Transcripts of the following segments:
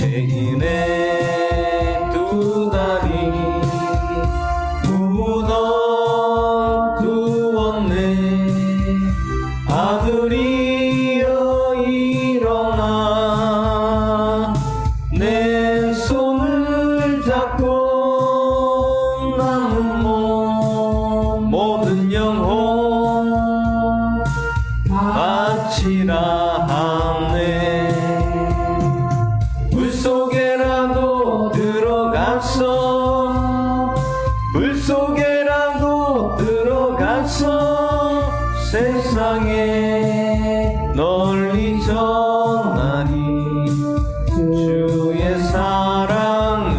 죄인의 두 다리 묻어두었네. 아들이여 일어나 내 손을 잡고 남은 몸 모든 영혼 바치라 하네. 물속에라도 들어가서 물속에라도 들어가서 세상에 널리 전하리 주의 사랑은.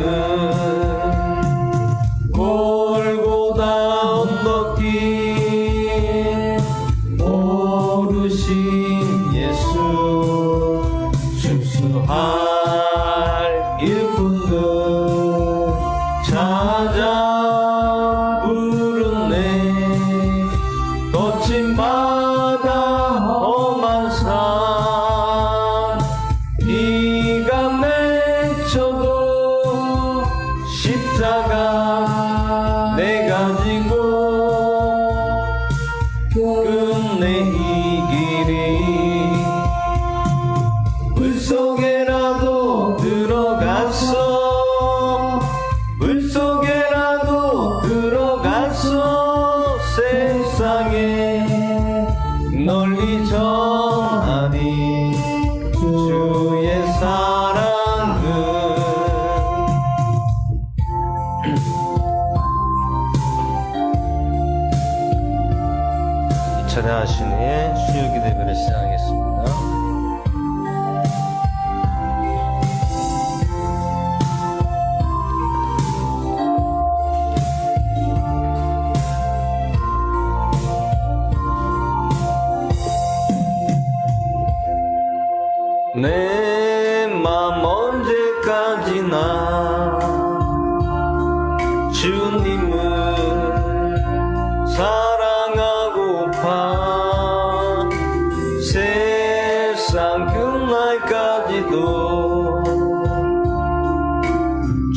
골고다 언덕길 오르신 예수 축소할 일꾼들 찾아 부르네. 거친 바다 험한 산 비가 맺혀도 십자가 내가 지고 끝내 이 길이. 물속에라도 들어갔어 물속에라도 들어갔어 세상에 널리 전하리 주의 사랑은. 이찬에 하시니의 수요기도 예배를 시작하겠습니다. 내 맘 언제까지나 주님을 사랑하고파. 세상 끝날까지도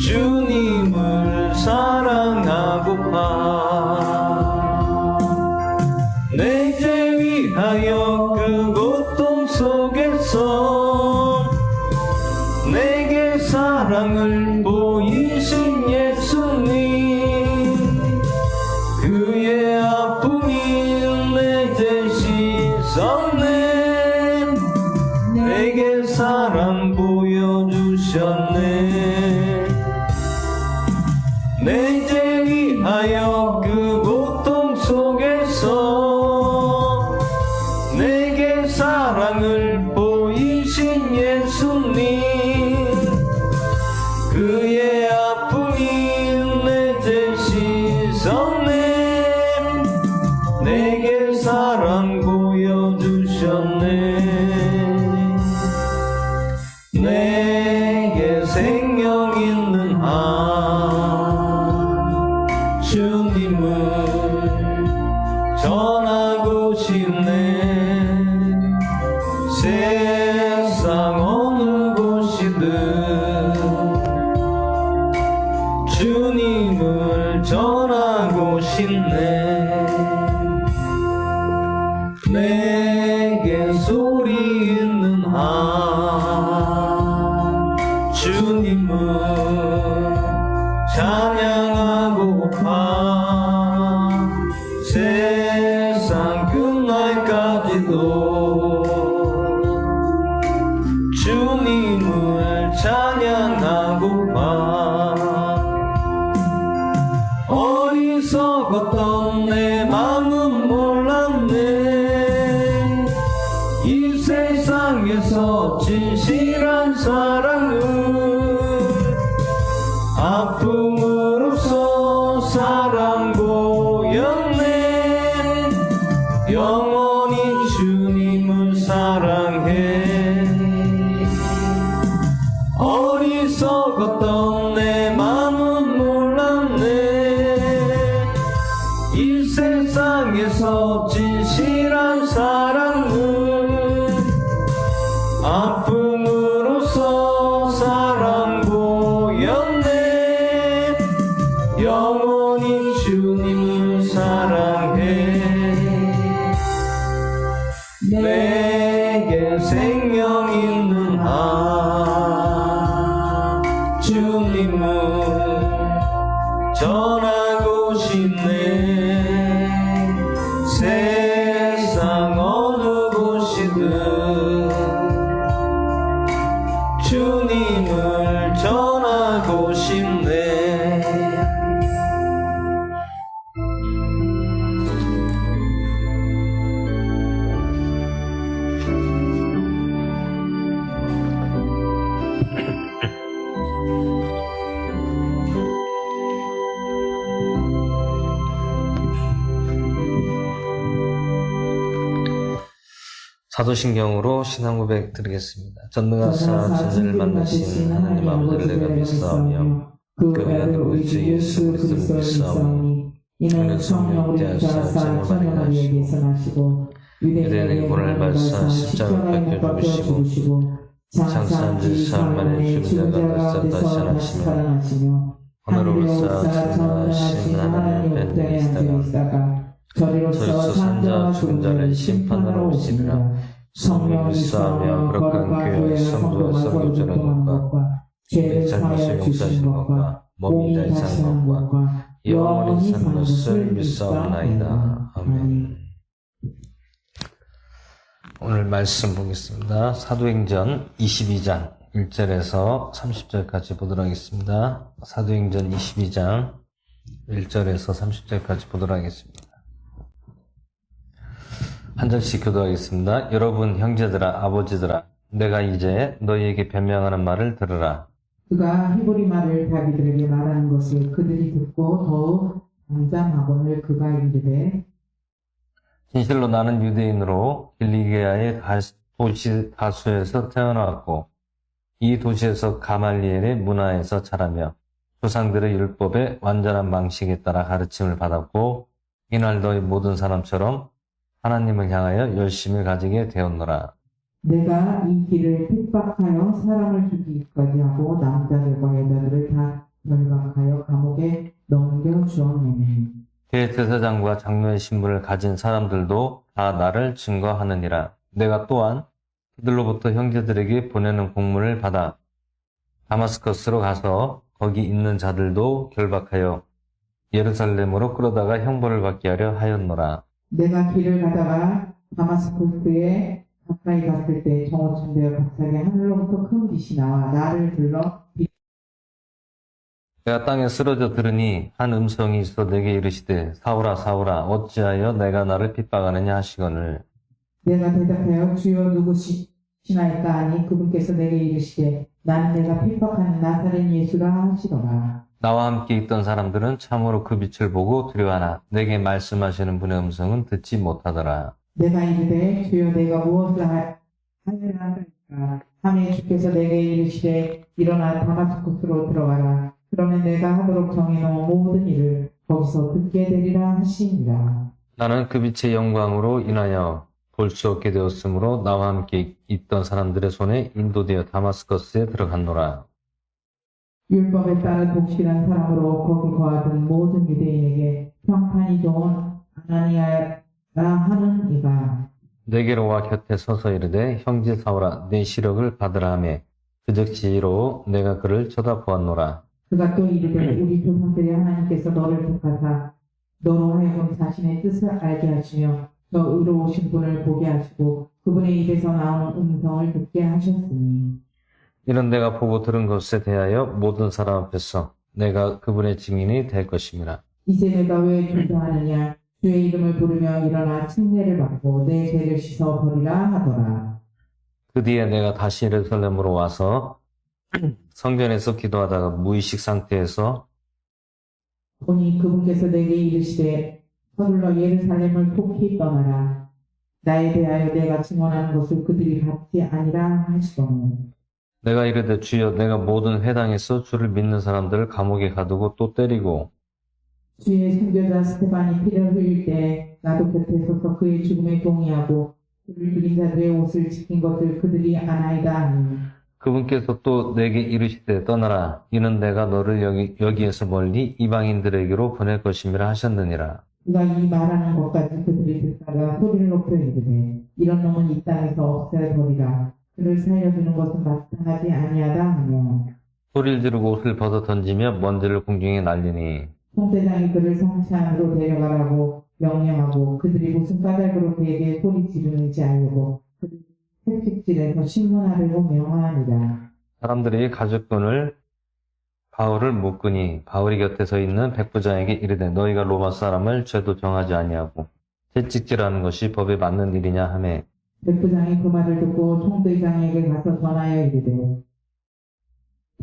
주님을 사랑하고파. 내 죄 위하여 그 고통 속에서 내게 사랑을 보이신 예수님. 그의 아픔이 내 죄 씻었네. 내게 사랑 보여주셨네. 내 죄 위하여 그 고통 속에서 내게 사랑을 보이신 예수님. 그의 아픔이 내 죄 씻었네. 내게 사랑 보여주셨네. 내게 생명 있는 한 주님을 전하고 싶네. 세상 어느 곳이든 주님을 전하고 싶네. 내게 소리 있는 한 주님을 찬양하고파. 세상 끝날까지도 주님을 찬양하고파. 어리석었던 내 마음은 몰랐네. 이 세상에서 진실한 사랑을 아픔으로써 사랑 보였네. 영원히 주님을 사랑해. 어리석었던 내 마음은 몰랐네. 이 세상에서 진실한 사랑은 아픔으로써 사랑 전하고 싶네. 세상 어느 곳이든 주님을 전하고 싶네. 사도신경으로 신앙 고백 드리겠습니다. 전능하사 천지를 만드신 하나님 아버지를 내가 믿사오며 그 외아들 우리 주 예수 그리스도를 믿사오니 이는 성령으로 인자하사 천년 우리에게서 나시고 유대인에게 본을 받사 십자가에 박혀죽으시고 장사한 지 사흘 만에 죽은 자가 가운데서 다시 살아나시며 하늘로서 전능하신 하나님의 편에 있다가 저리로서 산자와 죽은 자를 심판하러 오시니라. 성령 믿사오며 거룩한 교회 성도와 성교제라는 것과 죄를 사하여 주시는 것과 몸이 다시 사는 것과 영원히 사는 것을 믿사옵나이다. 아멘. 오늘 말씀 보겠습니다. 사도행전 22장 1절에서 30절까지 보도록 하겠습니다. 사도행전 22장 1절에서 30절까지 보도록 하겠습니다. 한 절씩 교도하겠습니다. 여러분 형제들아 아버지들아 내가 이제 너희에게 변명하는 말을 들으라. 그가 히브리 말을 자기들에게 말하는 것을 그들이 듣고 더욱 잠잠하거늘 그가 이르되 진실로 나는 유대인으로 길리게아의 도시 다수에서 태어났고 이 도시에서 가말리엘의 문화에서 자라며 조상들의 율법의 완전한 방식에 따라 가르침을 받았고 이날 너희 모든 사람처럼 하나님을 향하여 열심을 가지게 되었노라. 내가 이 길을 핍박하여 사람을 죽이기까지 하고 남자들과 여자들을 다 결박하여 감옥에 넘겨주었느니 대제사장과 장로의 신분을 가진 사람들도 다 나를 증거하느니라. 내가 또한 그들로부터 형제들에게 보내는 공문을 받아 다마스커스로 가서 거기 있는 자들도 결박하여 예루살렘으로 끌어다가 형벌을 받게 하려 하였노라. 내가 길을 가다가 다마스커스에 가까이 갔을 때 정오쯤 되어 갑자기 하늘로부터 큰 빛이 나와 나를 불러 내가 땅에 쓰러져 들으니 한 음성이 있어 내게 이르시되 사울아 사울아 어찌하여 내가 나를 핍박하느냐 하시거늘 내가 대답하여 주여 누구시나이까 하니 그분께서 내게 이르시되 나는 내가 핍박하는 나사렛 예수라 하시더라. 나와 함께 있던 사람들은 참으로 그 빛을 보고 두려워하나 내게 말씀하시는 분의 음성은 듣지 못하더라. 내가 이르되 주여 내가 무엇을 하여야 하리까 하매 주께서 내게 이르시되 일어나 다마스쿠스로 들어가라. 그러면 내가 하도록 정해놓은 모든 일을 거기서 듣게 되리라 하시니라. 나는 그 빛의 영광으로 인하여 볼 수 없게 되었으므로 나와 함께 있던 사람들의 손에 인도되어 다마스커스에 들어갔노라. 율법에 따라 독실한 사람으로 거기 거하던 모든 유대인에게 평판이 좋은 아나니아라 하는 이가 내게로 와 곁에 서서 이르되 형제 사울아 내 시력을 받으라 하매 그 즉시로 내가 그를 쳐다보았노라. 그가 또 이르되 우리 조상들이 하나님께서 너를 택하사 너로 하여금 자신의 뜻을 알게 하시며 저 의로우신 분을 보게 하시고 그분의 입에서 나오는 음성을 듣게 하셨으니 이런 내가 보고 들은 것에 대하여 모든 사람 앞에서 내가 그분의 증인이 될 것입니다. 이제 내가 왜 존재하느냐 주의 이름을 부르며 일어나 침례를 받고 내 죄를 씻어 버리라 하더라. 그 뒤에 내가 다시 예루살렘으로 와서 성전에서 기도하다가 무의식 상태에서 보니 그분께서 내게 이르시되 서둘러 예루살렘을 속히 떠나라. 나에 대하여 내가 증언하는 것을 그들이 받지 아니라 하시더니 내가 이르되 주여 내가 모든 회당에서 주를 믿는 사람들을 감옥에 가두고 또 때리고 주의 선교자 스테반이 피를 흘릴 때 나도 곁에 서서 그의 죽음에 동의하고 그를 죽인 자들의 옷을 지킨 것을 그들이 아나이다 하니 그분께서 또 내게 이르시되 떠나라 이는 내가 너를 여기에서 멀리 이방인들에게로 보낼 것임이라 하셨느니라. 그가 이 말하는 것까지 그들이 듣다가 소리를 높여 이르되 이런 놈은 이 땅에서 없애버리라. 그를 살려주는 것은 마땅하지 아니하다 하며 소리를 지르고 옷을 벗어 던지며 먼지를 공중에 날리니 총대장이 그를 성치 안으로 데려가라고 명령하고 그들이 무슨 까닭으로 그에게 소리 지르는지 알려고 그를 채찍질해서 신문하려고 명하니라. 사람들이 가죽끈을 바울을 묶으니 바울이 곁에 서 있는 백부장에게 이르되 너희가 로마 사람을 죄도 정하지 아니하고 채찍질하는 것이 법에 맞는 일이냐 하매 백부장이 그 말을 듣고 총대장에게 가서 전하여 이르되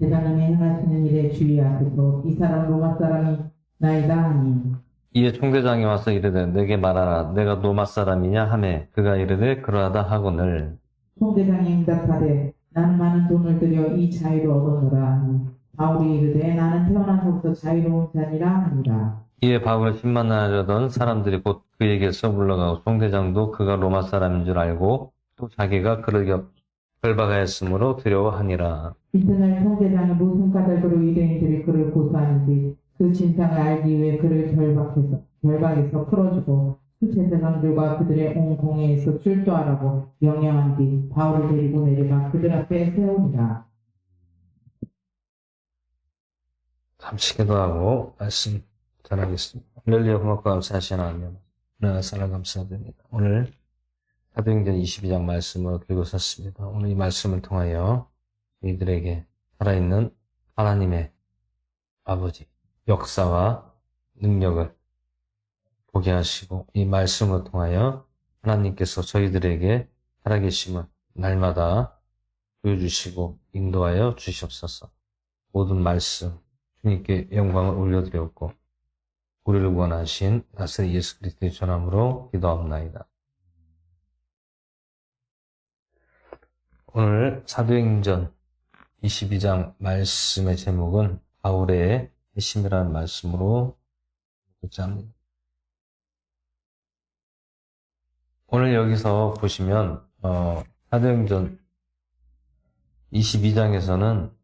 대장님이 행하시는 일에 주의하소서. 이 사람 로마 사람이 나이다 하니 이에 총대장이 와서 이르되 내게 말하라 내가 로마 사람이냐 하매 그가 이르되 그러하다 하거늘 총대장이 응답하되 나는 많은 돈을 들여 이 자유를 얻었노라 하니 바울이 이르되 나는 태어나서부터 자유로운 자니라 하니라. 이에 바울을 신문하려던 사람들이 곧 그에게서 물러가고 총대장도 그가 로마 사람인 줄 알고 또 자기가 그를 결박하였으므로 두려워하니라. 이튿날 총대장이 무슨 까닭으로 유대인들이 그를 고소하는지 그 진상을 알기 위해 그를 결박해서 풀어주고 수체사장들과 그들의 온 공회에서 출두하라고 명령한 뒤 바울을 데리고 내려가 그들 앞에 세우니라. 잠시 기도하고 말씀 전하겠습니다. 할렐루야 고맙고 감사하시는 하나님 오늘 사랑 감사드립니다. 오늘 사도행전 22장 말씀을 들고 섰습니다. 오늘 이 말씀을 통하여 저희들에게 살아있는 하나님의 아버지 역사와 능력을 보게 하시고 이 말씀을 통하여 하나님께서 저희들에게 살아계심을 날마다 보여주시고 인도하여 주시옵소서. 모든 말씀 주님께 영광을 올려드렸고 우리를 구원하신 나사렛 예수 그리스도의 전함으로 기도합나이다. 오늘 사도행전 22장 말씀의 제목은 바울의 회심이라는 말씀으로 듣자 합니다. 오늘 여기서 보시면 사도행전 22장에서는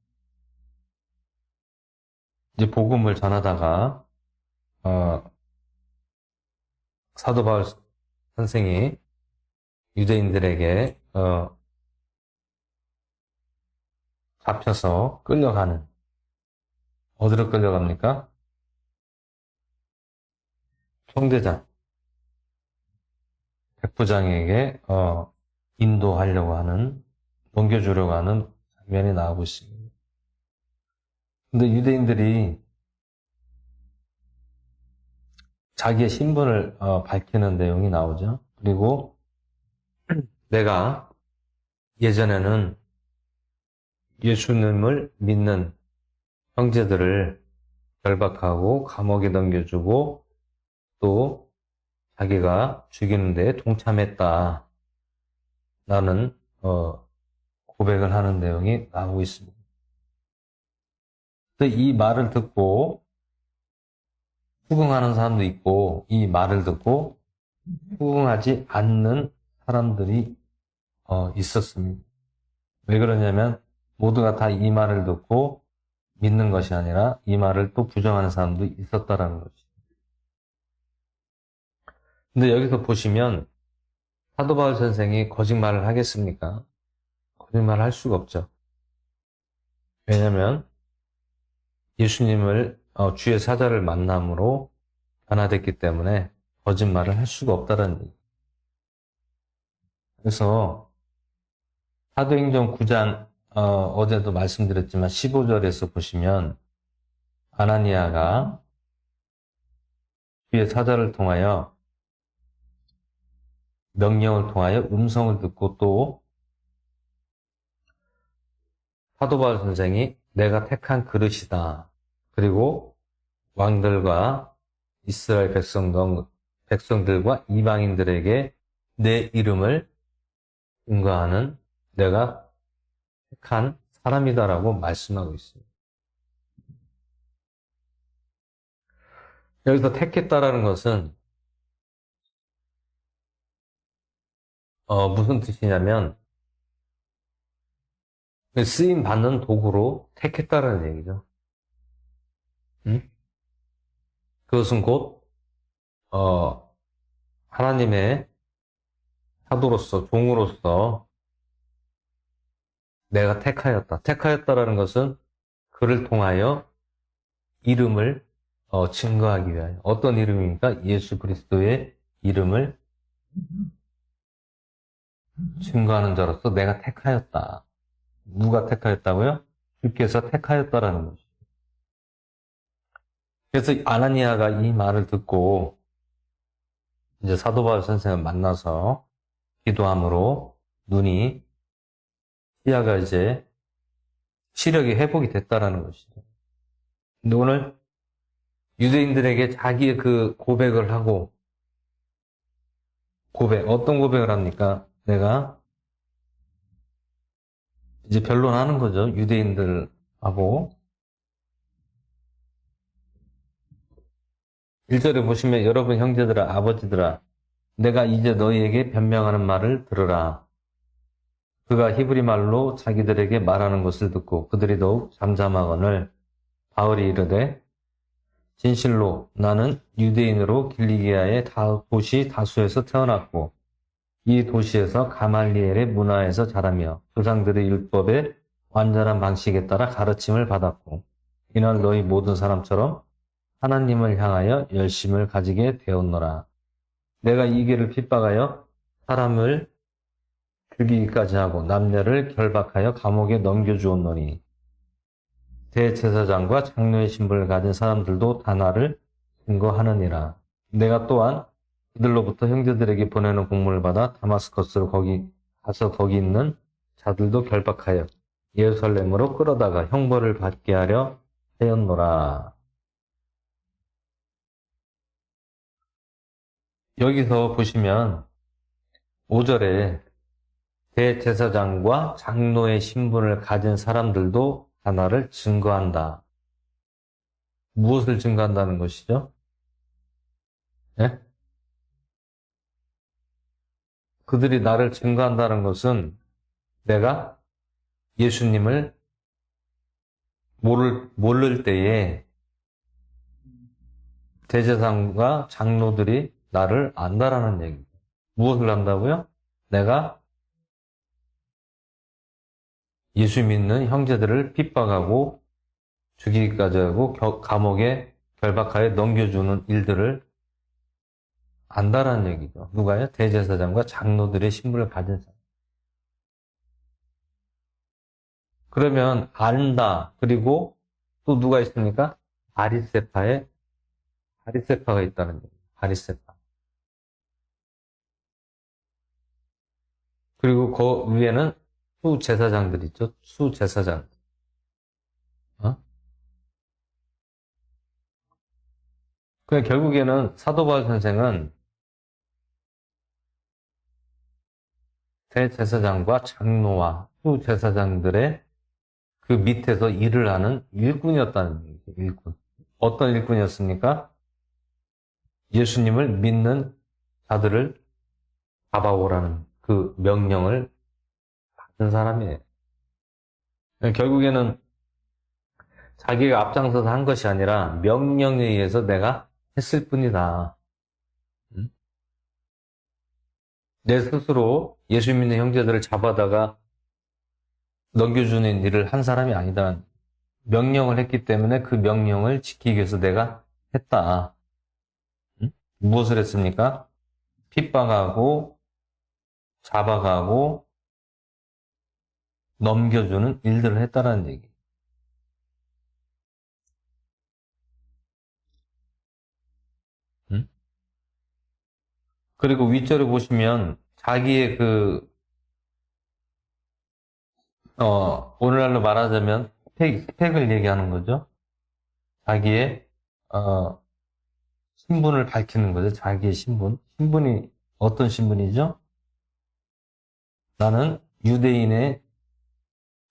이제 복음을 전하다가 사도 바울 선생이 유대인들에게 잡혀서 끌려가는 어디로 끌려갑니까? 총대장 백부장에게 인도하려고 하는 넘겨주려고 하는 장면이 나오고 있습니다. 근데 유대인들이 자기의 신분을 밝히는 내용이 나오죠. 그리고 내가 예전에는 예수님을 믿는 형제들을 결박하고 감옥에 넘겨주고 또 자기가 죽이는 데 동참했다. 라는 고백을 하는 내용이 나오고 있습니다. 이 말을 듣고 수긍하는 사람도 있고 이 말을 듣고 수긍하지 않는 사람들이 있었습니다. 왜 그러냐면 모두가 다 이 말을 듣고 믿는 것이 아니라 이 말을 또 부정하는 사람도 있었다라는 거죠. 근데 여기서 보시면 사도 바울 선생이 거짓말을 하겠습니까? 거짓말을 할 수가 없죠. 왜냐하면 예수님을 주의 사자를 만남으로 변화됐기 때문에 거짓말을 할 수가 없다는 얘기예요. 그래서 사도행전 9장 어제도 말씀드렸지만 15절에서 보시면 아나니아가 주의 사자를 통하여 명령을 통하여 음성을 듣고 또 사도 바울 선생이 내가 택한 그릇이다. 그리고 왕들과 이스라엘 백성들과 이방인들에게 내 이름을 증거하는 내가 택한 사람이다라고 말씀하고 있습니다. 여기서 택했다라는 것은 무슨 뜻이냐면 쓰임 받는 도구로 택했다라는 얘기죠. 그것은 곧 하나님의 사도로서 종으로서 내가 택하였다. 택하였다라는 것은 그를 통하여 이름을 증거하기 위하여. 어떤 이름입니까? 예수 그리스도의 이름을 증거하는 자로서 내가 택하였다. 누가 택하였다고요? 주께서 택하였다라는 것이죠. 그래서 아나니아가 이 말을 듣고 이제 사도 바울 선생을 만나서 기도함으로 눈이 시야가 이제 시력이 회복이 됐다라는 것이죠. 근데 오늘 유대인들에게 자기의 그 고백을 하고 어떤 고백을 합니까? 내가 이제 변론하는 거죠. 유대인들하고 1절에 보시면 여러분 형제들아 아버지들아 내가 이제 너희에게 변명하는 말을 들으라. 그가 히브리 말로 자기들에게 말하는 것을 듣고 그들이 더욱 잠잠하거늘 바울이 이르되 진실로 나는 유대인으로 길리기아의 도시 다수에서 태어났고 이 도시에서 가말리엘의 문화에서 자라며 조상들의 율법의 완전한 방식에 따라 가르침을 받았고 이날 너희 모든 사람처럼 하나님을 향하여 열심을 가지게 되었노라. 내가 이 길을 핍박하여 사람을 죽이기까지 하고 남녀를 결박하여 감옥에 넘겨주었노니 대제사장과 장로의 신분을 가진 사람들도 다 나를 증거하느니라. 내가 또한 그들로부터 형제들에게 보내는 공문을 받아 다마스커스로 가서 거기 있는 자들도 결박하여 예루살렘으로 끌어다가 형벌을 받게 하려 하였노라. 여기서 보시면 5절에 대제사장과 장로의 신분을 가진 사람들도 하나를 증거한다. 무엇을 증거한다는 것이죠? 예? 그들이 나를 증거한다는 것은 내가 예수님을 모를 때에 대제사장과 장로들이 나를 안다라는 얘기죠. 무엇을 안다고요? 내가 예수 믿는 형제들을 핍박하고 죽이기까지 하고 감옥에 결박하여 넘겨주는 일들을 안다라는 얘기죠. 누가요? 대제사장과 장로들의 신분을 가진 사람. 그러면 안다. 그리고 또 누가 있습니까? 바리새파가 있다는 얘기죠. 바리새파. 그리고 그 위에는 수제사장들 있죠. 수제사장. 그 결국에는 사도 바울 선생은 대제사장과 장로와 수제사장들의 그 밑에서 일을 하는 일꾼이었다는 얘기죠. 일꾼. 어떤 일꾼이었습니까? 예수님을 믿는 자들을 잡아오라는 그 명령을 받은 사람이에요. 결국에는 자기가 앞장서서 한 것이 아니라 명령에 의해서 내가 했을 뿐이다. 내 스스로 예수 믿는 형제들을 잡아다가 넘겨주는 일을 한 사람이 아니다. 명령을 했기 때문에 그 명령을 지키기 위해서 내가 했다. 무엇을 했습니까? 핍박하고 잡아가고 넘겨주는 일들을 했다라는 얘기. 그리고 윗절에 보시면 자기의 오늘날로 말하자면 스펙을 얘기하는 거죠. 자기의 신분을 밝히는 거죠. 자기의 신분. 신분이 어떤 신분이죠? 나는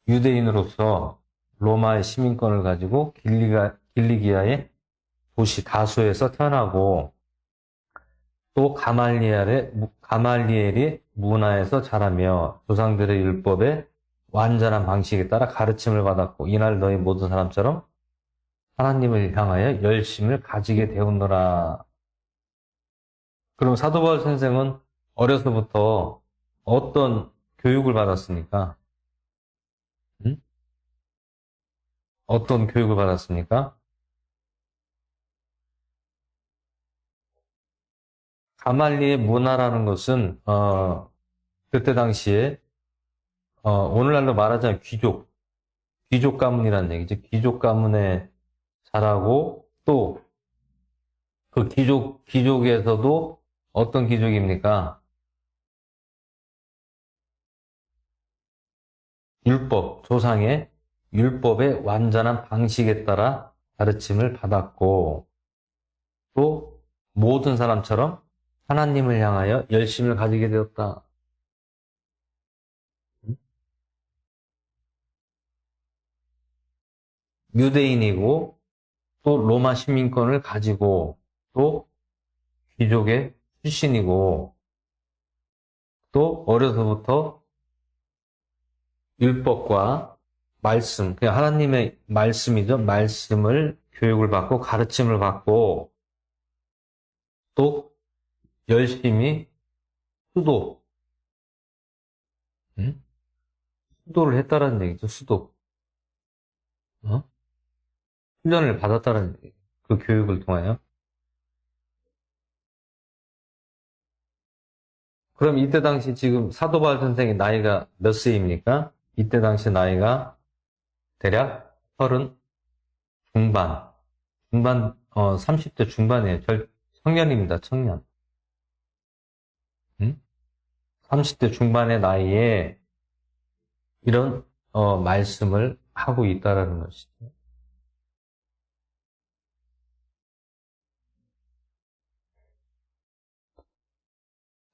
유대인으로서 로마의 시민권을 가지고 길리기아의 도시 다수에서 태어나고 또 가말리엘이 문화에서 자라며 조상들의 율법의 완전한 방식에 따라 가르침을 받았고 이날 너희 모든 사람처럼 하나님을 향하여 열심을 가지게 되었노라. 그럼 사도 바울 선생은 어려서부터 어떤 교육을 받았습니까? 어떤 교육을 받았습니까? 가말리의 문화라는 것은 그때 당시에 오늘날로 말하자면 귀족 가문이라는 얘기죠. 귀족 가문에 자라고 또 그 귀족에서도 어떤 귀족입니까? 조상의 율법의 완전한 방식에 따라 가르침을 받았고 또 모든 사람처럼 하나님을 향하여 열심을 가지게 되었다. 유대인이고 또 로마 시민권을 가지고 또 귀족의 출신이고 또 어려서부터 율법과 말씀, 그냥 하나님의 말씀이죠. 말씀을 교육을 받고 가르침을 받고 또 열심히 수도, 수도를 했다라는 얘기죠. 수도. 훈련을 받았다는 얘기죠. 그 교육을 통하여. 그럼 이때 당시 지금 사도 바울 선생의 나이가 몇 세입니까? 이때 당시 나이가 대략 30 중반, 30대 중반이에요. 청년입니다, 청년. 30대 중반의 나이에 이런, 말씀을 하고 있다라는 것이죠.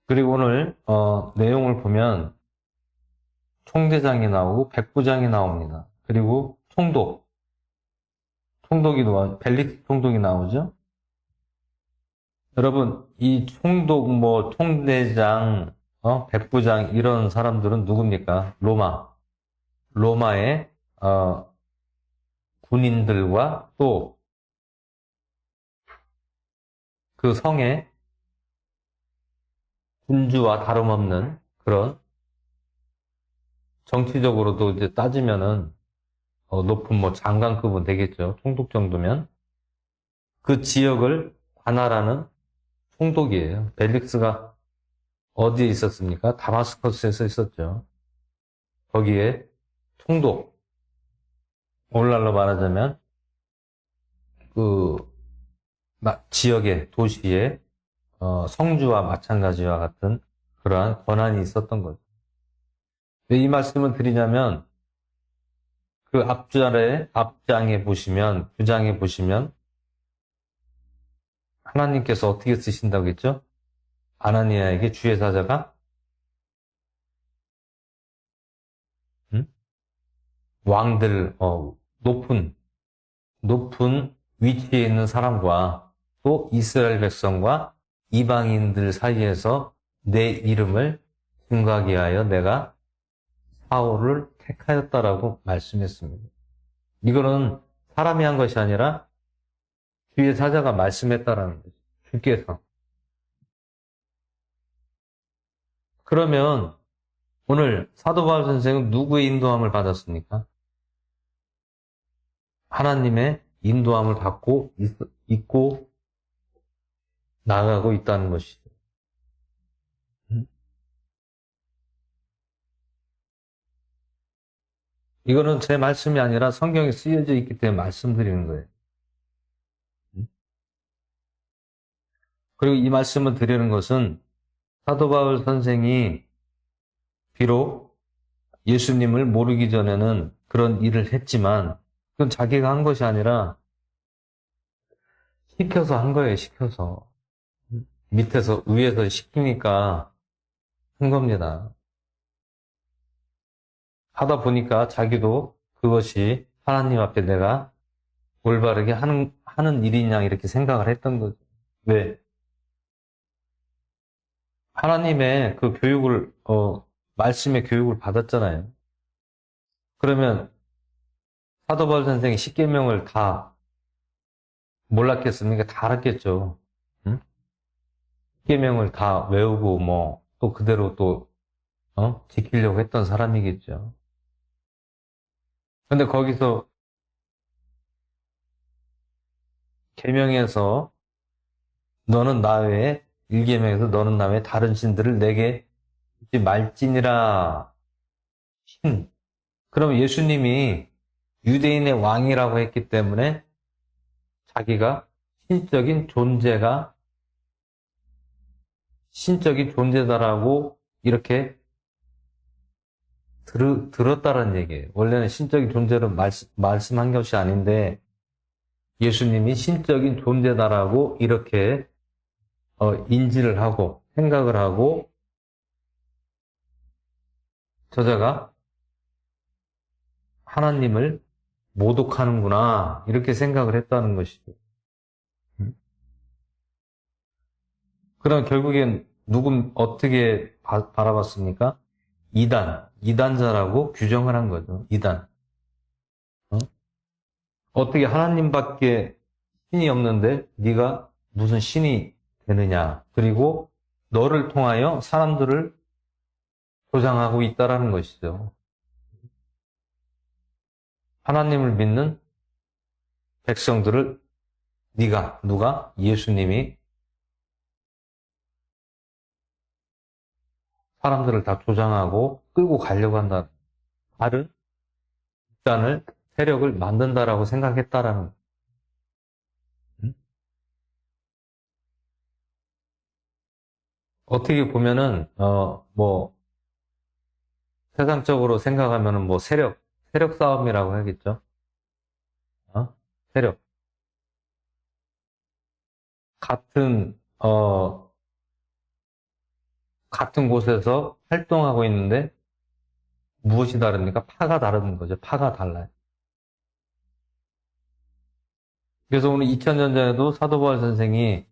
그리고 오늘, 내용을 보면 총대장이 나오고 백부장이 나옵니다. 그리고 벨릭스 총독이 나오죠. 여러분, 이 총독, 총대장, 백부장, 이런 사람들은 누굽니까? 로마의, 군인들과 또 그 성의 군주와 다름없는 그런 정치적으로도 이제 따지면은 높은 장관급은 되겠죠. 총독 정도면. 그 지역을 관할하는 총독이에요. 벨릭스가 어디에 있었습니까? 다마스커스에서 있었죠. 거기에 총독, 오늘날로 말하자면 그 지역의 도시의 성주와 마찬가지와 같은 그러한 권한이 있었던 거죠. 왜 이 말씀을 드리냐면 그 앞장에 보시면, 9장에 보시면 하나님께서 어떻게 쓰신다고 했죠? 아나니아에게 주의 사자가 왕들, 높은 위치에 있는 사람과 또 이스라엘 백성과 이방인들 사이에서 내 이름을 증거하게 하여 내가 사울을 택하였다라고 말씀했습니다. 이거는 사람이 한 것이 아니라 주의 사자가 말씀했다라는 거죠. 주께서. 그러면 오늘 사도 바울 선생은 누구의 인도함을 받았습니까? 하나님의 인도함을 받고 있고 나아가고 있다는 것이죠. 이거는 제 말씀이 아니라 성경에 쓰여져 있기 때문에 말씀드리는 거예요. 그리고 이 말씀을 드리는 것은 사도 바울 선생이 비록 예수님을 모르기 전에는 그런 일을 했지만 그건 자기가 한 것이 아니라 시켜서 한 거예요. 시켜서. 위에서 시키니까 한 겁니다. 하다 보니까 자기도 그것이 하나님 앞에 내가 올바르게 하는 일이냐 이렇게 생각을 했던 거죠. 왜? 하나님의 그 교육을, 말씀의 교육을 받았잖아요. 그러면 사도 바울 선생이 십계명을 다 몰랐겠습니까? 다 알았겠죠. 응? 십계명을 다 외우고 또 그대로 또 지키려고 했던 사람이겠죠. 근데 거기서 계명에서 너는 나 외에 1계명에서 너는 남의 다른 신들을 내게 믿지 말지니라. 신. 그럼 예수님이 유대인의 왕이라고 했기 때문에 자기가 신적인 존재다라고 이렇게 들었다는 얘기예요. 원래는 신적인 존재로 말씀한 것이 아닌데 예수님이 신적인 존재다라고 이렇게 인지를 하고 생각을 하고 저자가 하나님을 모독하는구나 이렇게 생각을 했다는 것이죠. 그럼 결국엔 어떻게 바라봤습니까? 이단자라고 규정을 한 거죠. 이단. 어떻게 하나님밖에 신이 없는데 네가 무슨 신이 되느냐. 그리고 너를 통하여 사람들을 조장하고 있다라는 것이죠. 하나님을 믿는 백성들을 누가? 예수님이 사람들을 다 조장하고 끌고 가려고 한다. 다른 집단을, 세력을 만든다라고 생각했다라는 어떻게 보면은 세상적으로 생각하면은 세력 싸움이라고 하겠죠. 세력. 같은 곳에서 활동하고 있는데 무엇이 다릅니까? 파가 다른 거죠. 파가 달라요. 그래서 오늘 2000년 전에도 사도 바울 선생이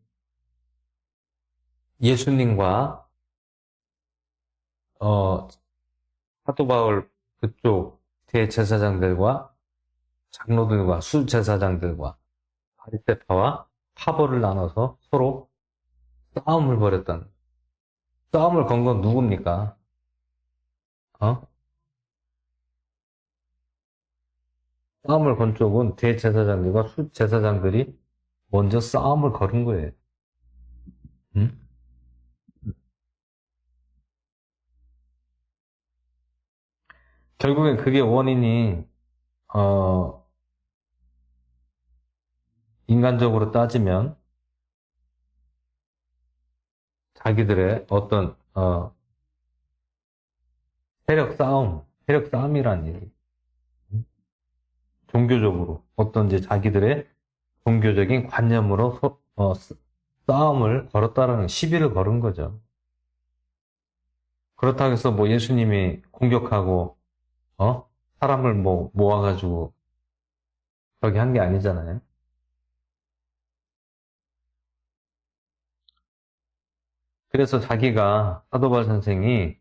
예수님과 사도 바울 그쪽 대제사장들과 장로들과 수제사장들과 바리새파와 파벌을 나눠서 서로 싸움을 벌였다는. 싸움을 건 건 누굽니까? 싸움을 건 쪽은 대제사장들과 수제사장들이 먼저 싸움을 걸은 거예요. 응? 결국엔 그게 원인이 인간적으로 따지면 자기들의 어떤 세력 싸움이란 얘기. 종교적으로 어떤 이제 자기들의 종교적인 관념으로 싸움을 걸었다라는 시비를 걸은 거죠. 그렇다고 해서 예수님이 공격하고 사람을 모아가지고 그렇게 한 게 아니잖아요. 그래서 자기가 사도 바울 선생이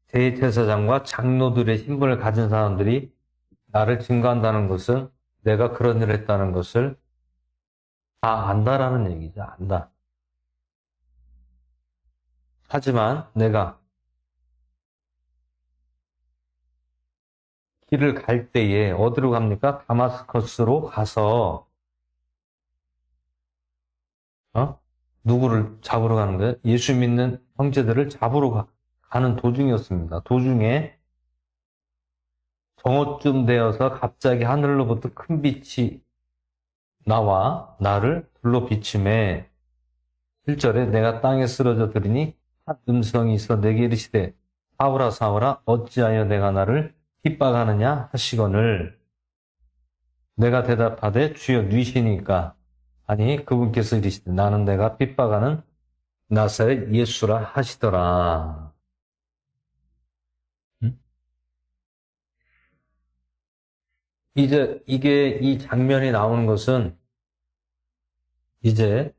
대제사장과 장로들의 신분을 가진 사람들이 나를 증거한다는 것은 내가 그런 일을 했다는 것을 다 안다라는 얘기죠. 안다. 하지만 내가 길을 갈 때에 어디로 갑니까? 다마스커스로 가서 누구를 잡으러 가는 거예요? 예수 믿는 형제들을 잡으러 가는 도중이었습니다. 도중에 정오쯤 되어서 갑자기 하늘로부터 큰 빛이 나와 나를 불러 비추매 1절에 내가 땅에 쓰러져 들으니 한 음성이 있어 내게 이르시되 사울아 사울아 어찌하여 내가 나를 핍박하느냐 하시거늘 내가 대답하되 주여 누이시니까 아니 그분께서 이르시되 나는 내가 핍박하는 나사렛 예수라 하시더라. 이제 이 장면이 나오는 것은 이제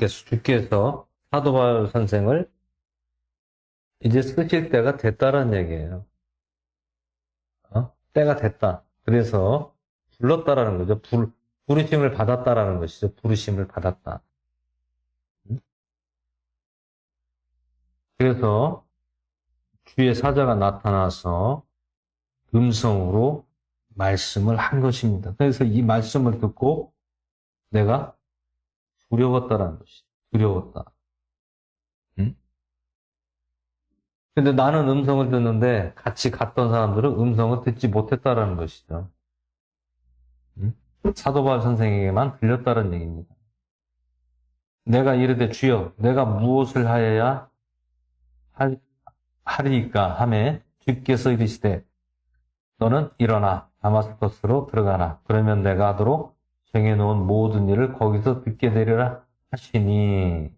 주께서 사도 바울 선생을 이제 쓰실 때가 됐다라는 얘기예요. 때가 됐다. 그래서 불렀다라는 거죠. 부르심을 받았다라는 것이죠. 부르심을 받았다. 그래서 주의 사자가 나타나서 음성으로 말씀을 한 것입니다. 그래서 이 말씀을 듣고 내가 두려웠다라는 것이죠. 두려웠다. 응? 근데 나는 음성을 듣는데 같이 갔던 사람들은 음성을 듣지 못했다라는 것이죠. 응? 사도 바울 선생에게만 들렸다는 얘기입니다. 내가 이르되 주여 내가 무엇을 하여야 하리이까 하매 주께서 이르시되 너는 일어나 다마스커스로 들어가라. 그러면 내가 하도록 정해놓은 모든 일을 거기서 듣게 되리라 하시니.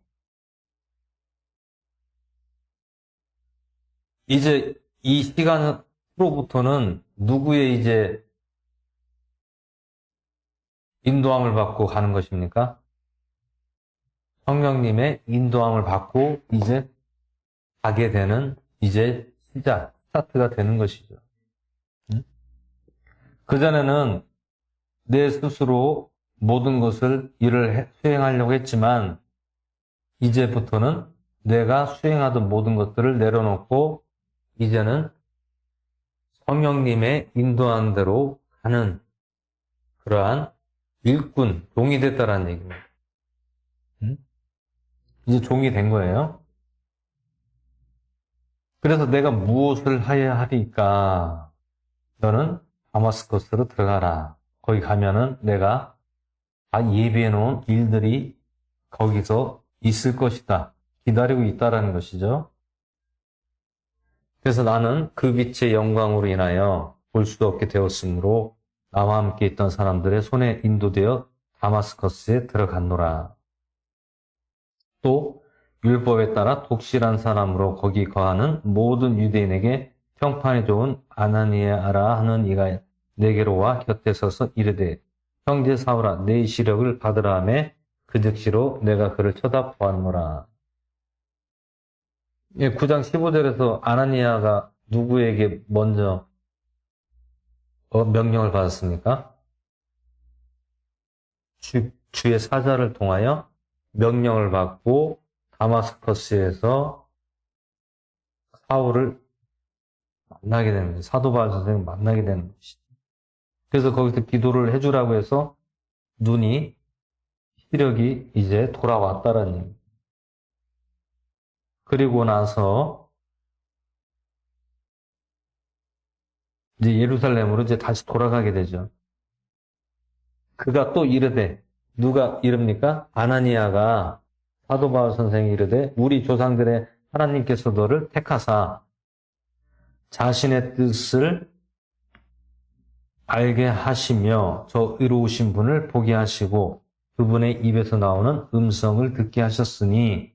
이제 이 시간으로부터는 누구의 이제 인도함을 받고 가는 것입니까? 성령님의 인도함을 받고 이제 가게 되는 이제 스타트가 되는 것이죠. 그전에는 내 스스로 모든 것을 일을 수행하려고 했지만 이제부터는 내가 수행하던 모든 것들을 내려놓고 이제는 성령님의 인도한 대로 가는 그러한 일꾼, 종이 됐다라는 얘기입니다. 이제 종이 된 거예요. 그래서 내가 무엇을 해야 하리까? 너는 다마스커스로 들어가라. 거기 가면은 내가 예비해 놓은 일들이 거기서 있을 것이다. 기다리고 있다라는 것이죠. 그래서 나는 그 빛의 영광으로 인하여 볼 수도 없게 되었으므로 나와 함께 있던 사람들의 손에 인도되어 다마스커스에 들어갔노라. 또 율법에 따라 독실한 사람으로 거기 거하는 모든 유대인에게 평판이 좋은 아나니아라 하는 이가 내게로 와 곁에 서서 이르되 형제 사울아 내 시력을 받으라 하매 그 즉시로 내가 그를 쳐다보았노라. 9장 15절에서 아나니아가 누구에게 먼저 명령을 받았습니까? 주의 사자를 통하여 명령을 받고 다마스커스에서 사울을 만나게 되는 거예요. 사도 바울 선생을 만나게 되는 것이죠. 그래서 거기서 기도를 해주라고 해서 눈이 시력이 이제 돌아왔다라는 얘기입니다. 그리고 나서 이제 예루살렘으로 이제 다시 돌아가게 되죠. 그가 또 이르되 누가 이릅니까? 아나니아가 사도 바울 선생이 이르되 우리 조상들의 하나님께서 너를 택하사 자신의 뜻을 알게 하시며 저 의로우신 분을 보게 하시고 그분의 입에서 나오는 음성을 듣게 하셨으니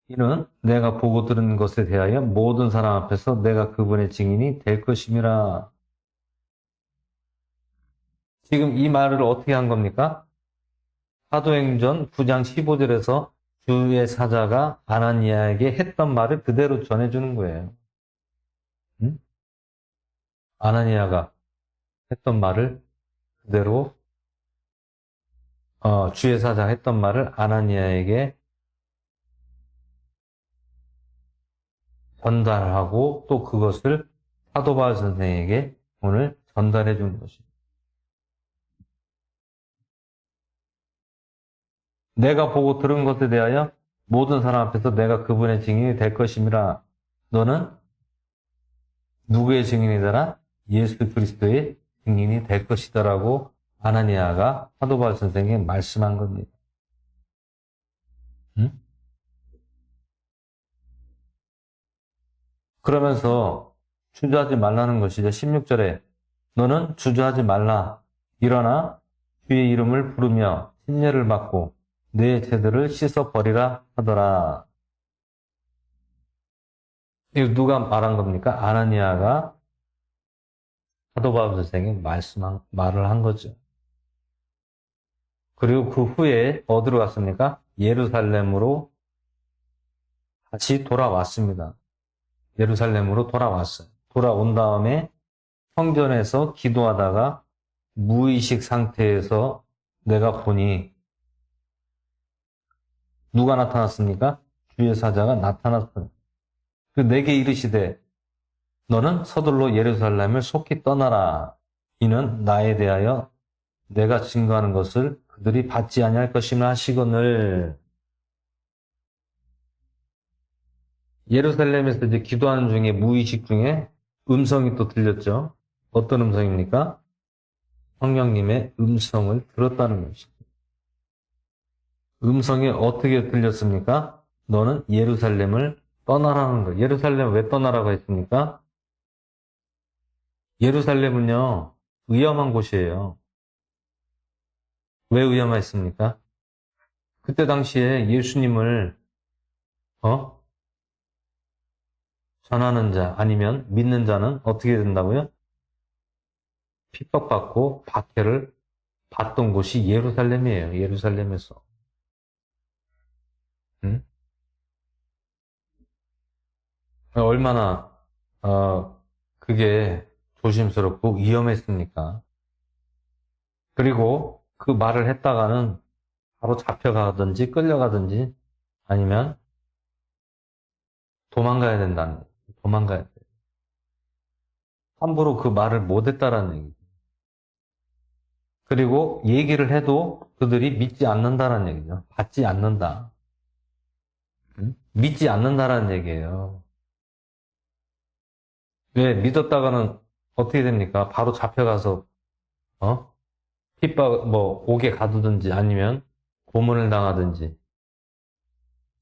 이는 내가 보고 들은 것에 대하여 모든 사람 앞에서 내가 그분의 증인이 될 것임이라. 지금 이 말을 어떻게 한 겁니까? 사도행전 9장 15절에서 주의 사자가 아나니아에게 했던 말을 그대로 전해주는 거예요. 응? 아나니아가 했던 말을 그대로 주의 사자가 했던 말을 아나니아에게 전달하고 또 그것을 사도 바울 선생에게 오늘 전달해 주는 것입니다. 내가 보고 들은 것에 대하여 모든 사람 앞에서 내가 그분의 증인이 될 것임이라. 너는 누구의 증인이 되라? 예수 그리스도의 증인이 될 것이다라고 아나니아가 사도 바울 선생에게 말씀한 겁니다. 응? 그러면서 주저하지 말라는 것이죠. 16절에 너는 주저하지 말라. 일어나 주의 이름을 부르며 침례를 받고 내 죄들을 씻어버리라 하더라. 이거 누가 말한 겁니까? 아나니아가 사도 바울 선생이 말을 한 거죠. 그리고 그 후에 어디로 갔습니까? 예루살렘으로 다시 돌아왔습니다. 예루살렘으로 돌아왔어요. 돌아온 다음에 성전에서 기도하다가 무의식 상태에서 내가 보니 누가 나타났습니까? 주의 사자가 나타났어요. 내게 이르시되 너는 서둘러 예루살렘을 속히 떠나라. 이는 나에 대하여 내가 증거하는 것을 그들이 받지 아니할 것임을 하시거늘. 예루살렘에서 이제 기도하는 중에 무의식 중에 음성이 또 들렸죠. 어떤 음성입니까? 성령님의 음성을 들었다는 것입니다. 음성이 어떻게 들렸습니까? 너는 예루살렘을 떠나라는 거예요. 예루살렘 왜 떠나라고 했습니까? 예루살렘은요, 위험한 곳이에요. 왜 위험했습니까? 그때 당시에 예수님을, 전하는 자, 아니면 믿는 자는 어떻게 된다고요? 핍박받고 박해를 받던 곳이 예루살렘이에요. 예루살렘에서. 응? 얼마나, 그게 조심스럽고 위험했습니까? 그리고 그 말을 했다가는 바로 잡혀가든지 끌려가든지 아니면 도망가야 된다는 거예요. 도망가야 돼요. 함부로 그 말을 못했다라는 얘기죠. 그리고 얘기를 해도 그들이 믿지 않는다라는 얘기죠. 받지 않는다. 믿지 않는다라는 얘기예요. 왜 믿었다가는 어떻게 됩니까? 바로 잡혀가서 핍박 옥에 가두든지 아니면 고문을 당하든지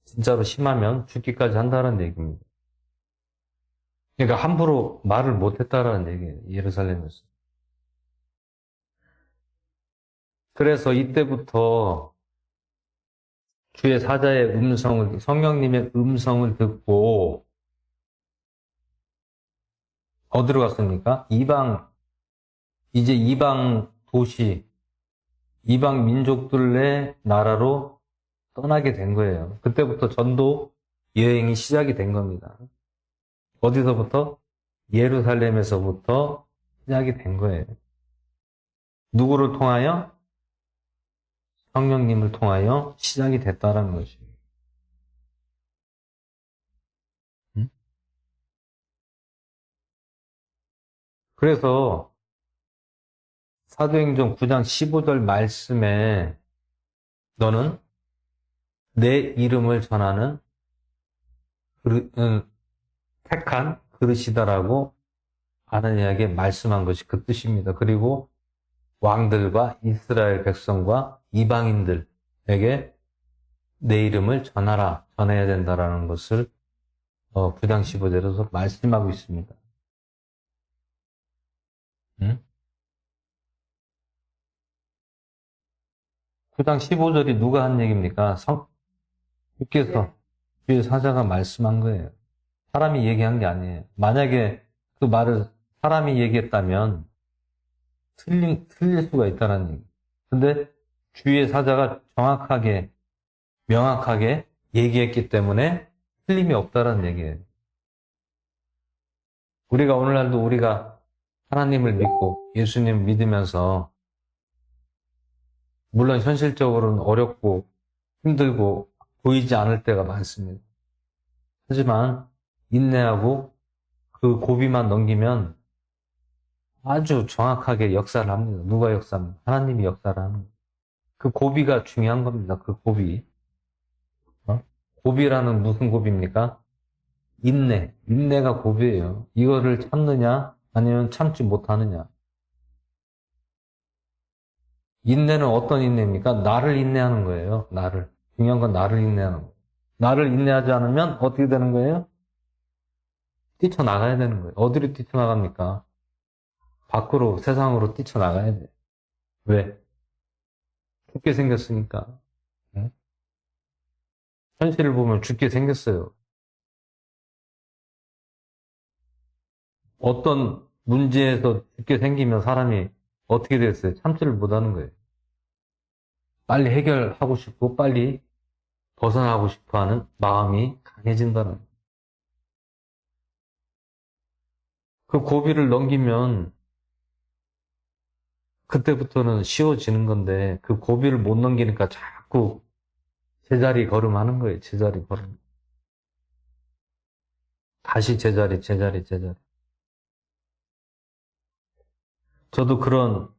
진짜로 심하면 죽기까지 한다는 얘기입니다. 그러니까 함부로 말을 못했다라는 얘기예요. 예루살렘에서. 그래서 이때부터 주의 사자의 음성을, 성령님의 음성을 듣고 어디로 갔습니까? 이제 이방 도시, 이방 민족들의 나라로 떠나게 된 거예요. 그때부터 전도 여행이 시작이 된 겁니다. 어디서부터? 예루살렘에서부터 시작이 된 거예요. 누구를 통하여? 성령님을 통하여 시작이 됐다라는 것이에요. 그래서 사도행전 9장 15절 말씀에 너는 내 이름을 전하는 택한 그릇이다라고 아나니아에게 말씀한 것이 그 뜻입니다. 그리고 왕들과 이스라엘 백성과 이방인들에게 내 이름을 전해야 된다라는 것을 9장 15절에서 말씀하고 있습니다. 9장 15절이 누가 한 얘기입니까? 주께서 주의 사자가 말씀한 거예요. 사람이 얘기한 게 아니에요. 만약에 그 말을 사람이 얘기했다면 틀릴 수가 있다는 얘기. 근데 주의 사자가 정확하게, 명확하게 얘기했기 때문에 틀림이 없다는 얘기예요. 우리가 오늘날도 우리가 하나님을 믿고 예수님을 믿으면서 물론 현실적으로는 어렵고 힘들고 보이지 않을 때가 많습니다. 하지만 인내하고 그 고비만 넘기면 아주 정확하게 역사를 합니다. 누가 역사합니까? 하나님이 역사를 하는 거예요. 그 고비가 중요한 겁니다. 그 고비. 고비라는 무슨 고비입니까? 인내. 인내가 고비예요. 이거를 참느냐 아니면 참지 못하느냐. 인내는 어떤 인내입니까? 나를 인내하는 거예요. 나를. 중요한 건 나를 인내하는 거예요. 나를 인내하지 않으면 어떻게 되는 거예요? 뛰쳐나가야 되는 거예요. 어디로 뛰쳐나갑니까? 밖으로, 세상으로 뛰쳐나가야 돼요. 왜? 죽게 생겼으니까. 응? 현실을 보면 죽게 생겼어요. 어떤 문제에서 죽게 생기면 사람이 어떻게 됐어요? 참지를 못하는 거예요. 빨리 해결하고 싶고 빨리 벗어나고 싶어하는 마음이 강해진다는 거예요. 그 고비를 넘기면 그때부터는 쉬워지는 건데 그 고비를 못 넘기니까 자꾸 제자리 걸음하는 거예요. 제자리 걸음. 다시 제자리. 저도 그런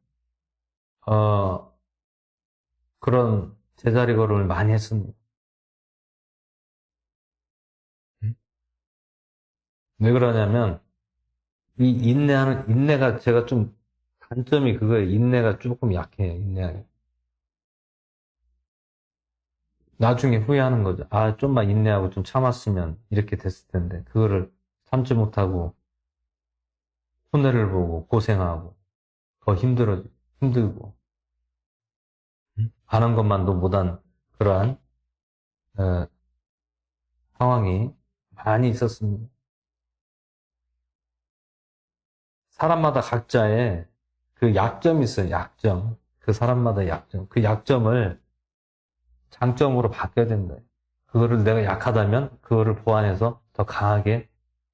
제자리 걸음을 많이 했습니다. 왜 그러냐면, 이 인내가 제가 좀, 단점이 그거예요. 인내가 조금 약해요, 인내가. 나중에 후회하는 거죠. 아, 좀만 인내하고 좀 참았으면 이렇게 됐을 텐데, 그거를 참지 못하고, 손해를 보고, 고생하고, 더 힘들고, 하는 것만도 못한 그러한, 어, 상황이 많이 있었습니다. 사람마다 각자의 그 약점이 있어요, 약점. 그 사람마다 약점. 그 약점을 장점으로 바뀌어야 된다. 그거를 내가 약하다면 그거를 보완해서 더 강하게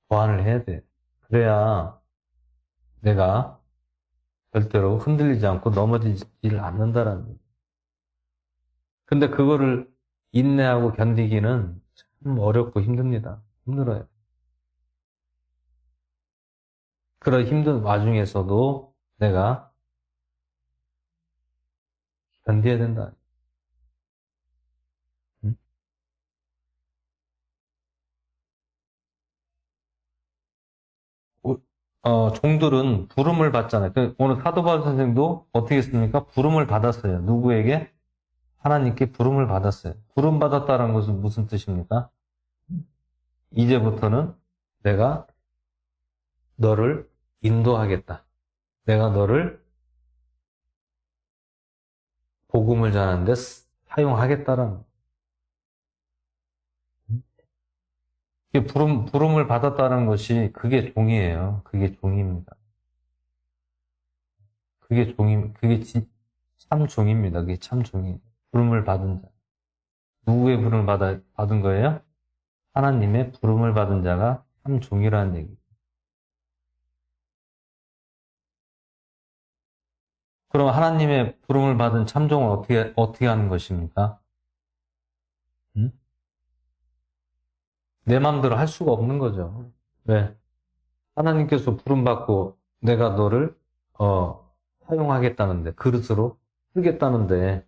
보완을 해야 돼. 그래야 내가 절대로 흔들리지 않고 넘어지지를 않는다라는 거예요. 근데 그거를 인내하고 견디기는 참 어렵고 힘듭니다. 힘들어요. 그런 힘든 와중에서도 내가 견뎌야 된다. 응? 종들은 부름을 받잖아요. 오늘 사도 바울 선생도 어떻게 했습니까? 부름을 받았어요. 누구에게? 하나님께 부름을 받았어요. 부름 받았다는 것은 무슨 뜻입니까? 이제부터는 내가 너를 인도하겠다. 내가 너를 복음을 전하는데 사용하겠다라는. 이게 부름을 받았다는 것이 그게 종이에요. 그게 종입니다. 참 종입니다. 그게 참 종이에요. 부름을 받은 자. 누구의 부름을 받은 거예요? 하나님의 부름을 받은 자가 참 종이라는 얘기. 그럼 하나님의 부름을 받은 참종은 어떻게 하는 것입니까? 응? 내 마음대로 할 수가 없는 거죠. 왜? 하나님께서 부름받고 내가 너를 사용하겠다는데, 그릇으로 쓰겠다는데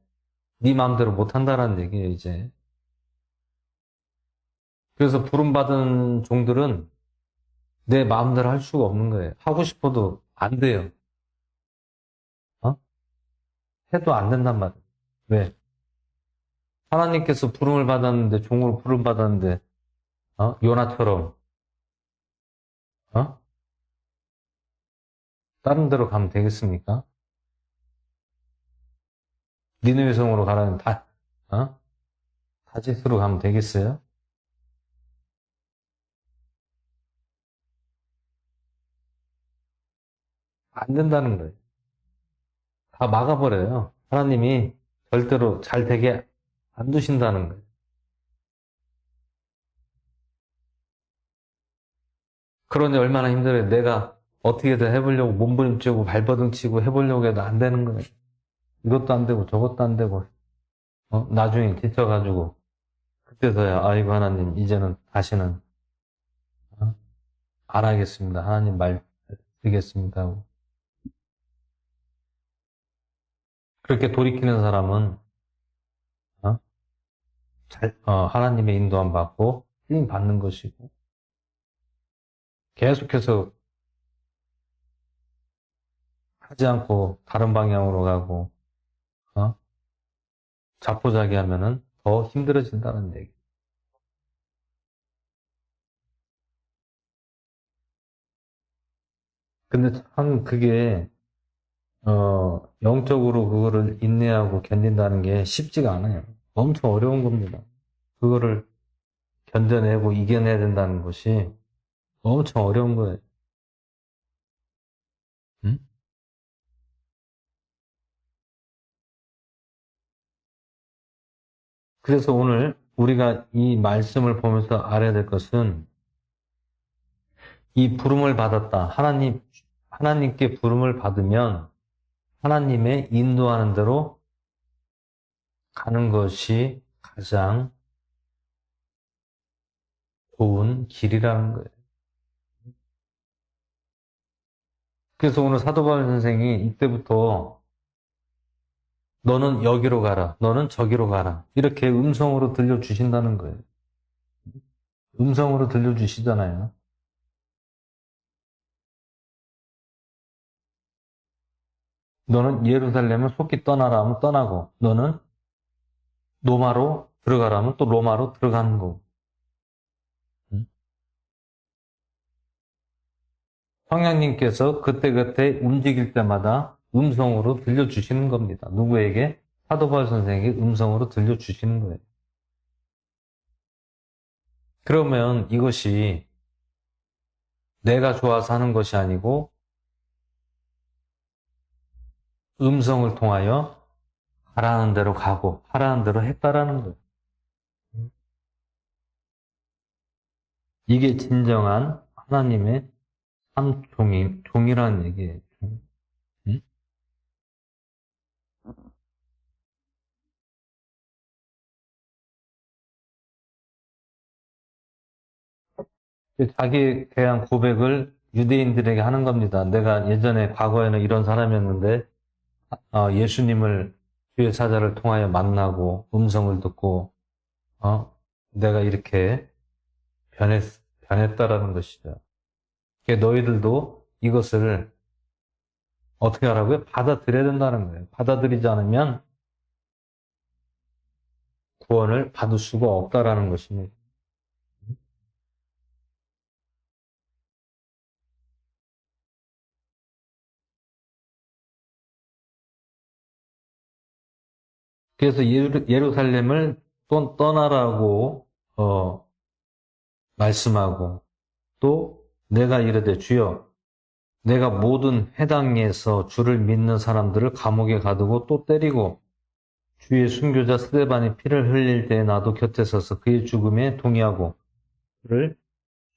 네 마음대로 못한다라는 얘기예요, 이제. 그래서 부름받은 종들은 내 마음대로 할 수가 없는 거예요. 하고 싶어도 안 돼요. 어? 해도 안 된단 말이에요. 왜? 하나님께서 부름을 받았는데, 종으로 부름받았는데, 요나처럼, 어? 다른 데로 가면 되겠습니까? 니느웨 성으로 가라는 다짓으로 가면 되겠어요? 안 된다는 거예요. 다 막아버려요. 하나님이 절대로 잘 되게 안 두신다는 거예요. 그러니 얼마나 힘들어요. 내가 어떻게든 해보려고 몸부림치고 발버둥치고 해보려고 해도 안 되는 거예요. 이것도 안 되고 저것도 안 되고 나중에 지쳐가지고 그때서야 아이고 하나님 이제는 다시는 어? 안 하겠습니다. 하나님 말 드리겠습니다 하고. 그렇게 돌이키는 사람은 어? 하나님의 인도함 받고 힘 받는 것이고 계속해서 하지 않고 다른 방향으로 가고 어? 자포자기하면은 더 힘들어진다는 얘기. 근데 참 그게 영적으로 그거를 인내하고 견딘다는 게 쉽지가 않아요. 엄청 어려운 겁니다. 그거를 견뎌내고 이겨내야 된다는 것이 엄청 어려운 거예요. 응? 그래서 오늘 우리가 이 말씀을 보면서 알아야 될 것은 이 부름을 받았다. 하나님께 부름을 받으면 하나님의 인도하는 대로 가는 것이 가장 좋은 길이라는 거예요. 그래서 오늘 사도 바울 선생이 이때부터 너는 여기로 가라, 너는 저기로 가라 이렇게 음성으로 들려주신다는 거예요. 음성으로 들려주시잖아요. 너는 예루살렘을 속히 떠나라 하면 떠나고, 너는 로마로 들어가라면 또 로마로 들어가는 거고. 응? 성령님께서 그때그때 움직일 때마다 음성으로 들려주시는 겁니다. 누구에게? 사도 바울 선생에게 음성으로 들려주시는 거예요. 그러면 이것이 내가 좋아서 하는 것이 아니고 음성을 통하여 가라는 대로 가고 하라는 대로 했다라는 거예요. 이게 진정한 하나님의 종이라는 얘기예요. 응? 자기에 대한 고백을 유대인들에게 하는 겁니다. 내가 예전에 과거에는 이런 사람이었는데 예수님을 주의 사자를 통하여 만나고 음성을 듣고 내가 이렇게 변했다라는 것이죠. 너희들도 이것을 어떻게 하라고요? 받아들여야 된다는 거예요. 받아들이지 않으면 구원을 받을 수가 없다라는 것입니다. 그래서 예루살렘을 떠나라고 말씀하고 또 내가 이르되 주여 내가 모든 회당에서 주를 믿는 사람들을 감옥에 가두고 또 때리고 주의 순교자 스데반이 피를 흘릴 때 나도 곁에 서서 그의 죽음에 동의하고 그를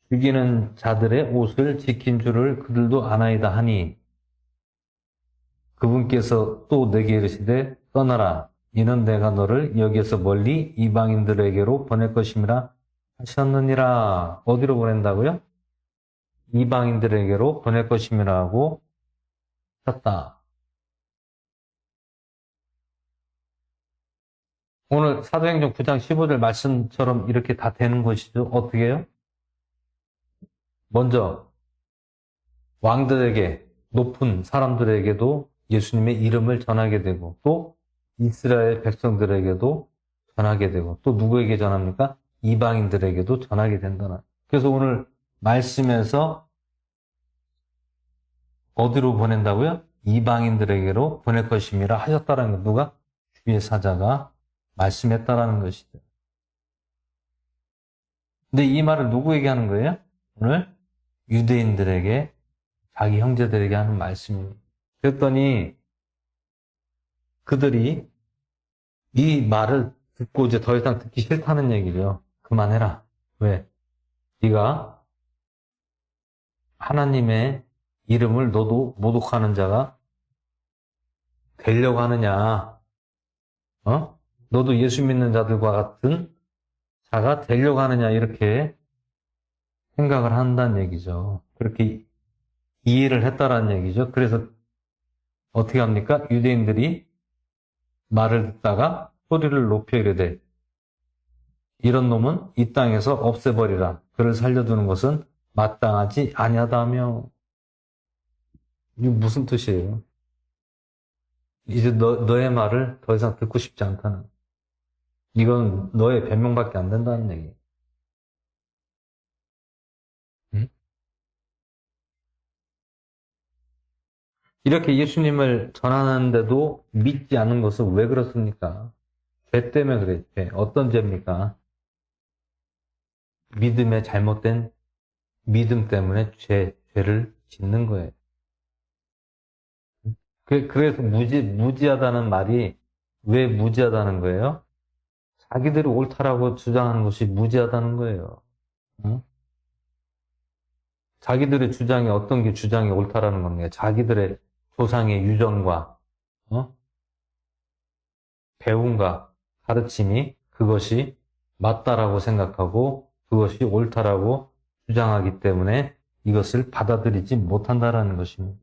죽이는 자들의 옷을 지킨 줄을 그들도 아나이다 하니 그분께서 또 내게 이르시되 떠나라 이는 내가 너를 여기에서 멀리 이방인들에게로 보낼 것임이라 하셨느니라. 어디로 보낸다고요? 이방인들에게로 보낼 것임이라고 하셨다. 오늘 사도행전 9장 15절 말씀처럼 이렇게 다 되는 것이죠. 어떻게 해요? 먼저 왕들에게 높은 사람들에게도 예수님의 이름을 전하게 되고 또 이스라엘 백성들에게도 전하게 되고 또 누구에게 전합니까? 이방인들에게도 전하게 된다는. 그래서 오늘 말씀에서 어디로 보낸다고요? 이방인들에게로 보낼 것임이라 하셨다는 것. 누가? 주의 사자가 말씀했다라는 것이죠. 근데 이 말을 누구에게 하는 거예요? 오늘 유대인들에게 자기 형제들에게 하는 말씀입니다. 그랬더니 그들이 이 말을 듣고 이제 더 이상 듣기 싫다는 얘기죠. 그만해라. 왜? 네가 하나님의 이름을 너도 모독하는 자가 되려고 하느냐? 너도 예수 믿는 자들과 같은 자가 되려고 하느냐? 이렇게 생각을 한다는 얘기죠. 그렇게 이해를 했다라는 얘기죠. 그래서 어떻게 합니까? 유대인들이 말을 듣다가 소리를 높여 이르되 이런 놈은 이 땅에서 없애버리라. 그를 살려두는 것은 마땅하지 아니하다며. 이게 무슨 뜻이에요? 이제 너의 말을 더 이상 듣고 싶지 않다는. 이건 너의 변명밖에 안 된다는 얘기. 응? 이렇게 예수님을 전하는데도 믿지 않는 것은 왜 그렇습니까? 죄 때문에 그래. 죄. 어떤 죄입니까? 믿음의 잘못된 믿음 때문에 죄를 짓는 거예요. 그래서 무지하다는 말이 왜 무지하다는 거예요? 자기들이 옳다라고 주장하는 것이 무지하다는 거예요. 응? 자기들의 주장이 어떤 게 주장이 옳다라는 건가요? 자기들의 조상의 유전과 배움과 가르침이 그것이 맞다라고 생각하고 그것이 옳다라고 주장하기 때문에 이것을 받아들이지 못한다라는 것입니다.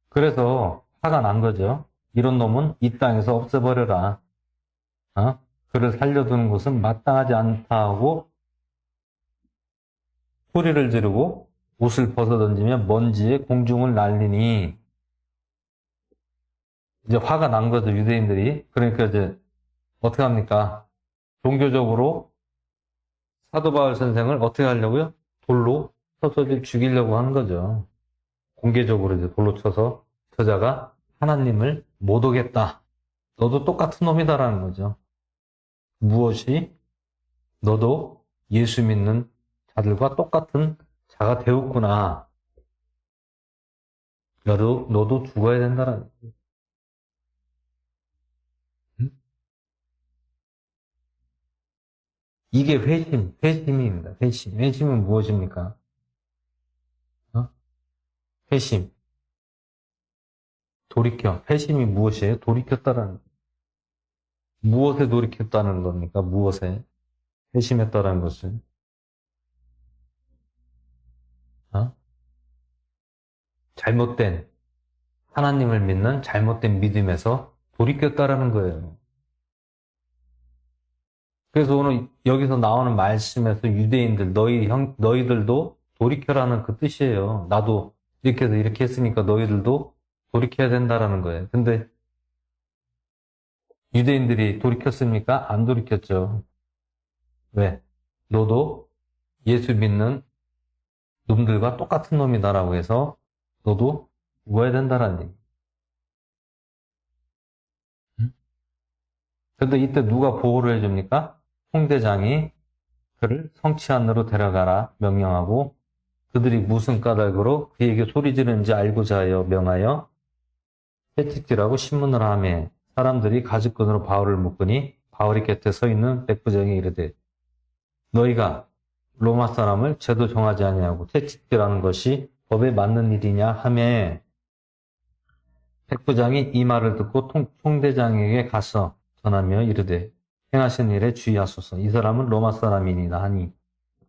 그래서 화가 난 거죠. 이런 놈은 이 땅에서 없애버려라. 그를 살려두는 것은 마땅하지 않다 하고 소리를 지르고 옷을 벗어 던지면 먼지에 공중을 날리니 이제 화가 난 거죠, 유대인들이. 그러니까 이제 어떻게 합니까? 종교적으로 사도 바울 선생을 어떻게 하려고요? 돌로 쳐서 이제 죽이려고 하는 거죠. 공개적으로 이제 돌로 쳐서 저자가 하나님을 못 오겠다. 너도 똑같은 놈이다라는 거죠. 무엇이? 너도 예수 믿는 자들과 똑같은 자가 되었구나. 너도 죽어야 된다라는 거죠. 응? 이게 회심입니다. 회심. 회심은 무엇입니까? 어? 회심. 돌이켜. 회심이 무엇이에요? 돌이켰다라는 무엇에 돌이켰다는 겁니까? 무엇에? 회심했다라는 것은? 어? 잘못된, 하나님을 믿는 잘못된 믿음에서 돌이켰다라는 거예요. 그래서 오늘 여기서 나오는 말씀에서 유대인들, 너희들도 돌이켜라는 그 뜻이에요. 나도 이렇게 해서 이렇게 했으니까 너희들도 돌이켜야 된다라는 거예요. 근데 유대인들이 돌이켰습니까? 안 돌이켰죠. 왜? 너도 예수 믿는 놈들과 똑같은 놈이다라고 해서 너도 죽어야 된다라는 얘기. 응? 근데 이때 누가 보호를 해줍니까? 홍대장이 그를 성치 안으로 데려가라 명령하고 그들이 무슨 까닭으로 그에게 소리 지르는지 알고자 하여 명하여 채찍질하고 신문을 하매 사람들이 가죽끈으로 바울을 묶으니 바울이 곁에 서 있는 백부장이 이르되 너희가 로마 사람을 죄도 정하지 아니하고 채찍질하는 것이 법에 맞는 일이냐 하매 백부장이 이 말을 듣고 총대장에게 가서 전하며 이르되 행하신 일에 주의하소서. 이 사람은 로마 사람이니라 하니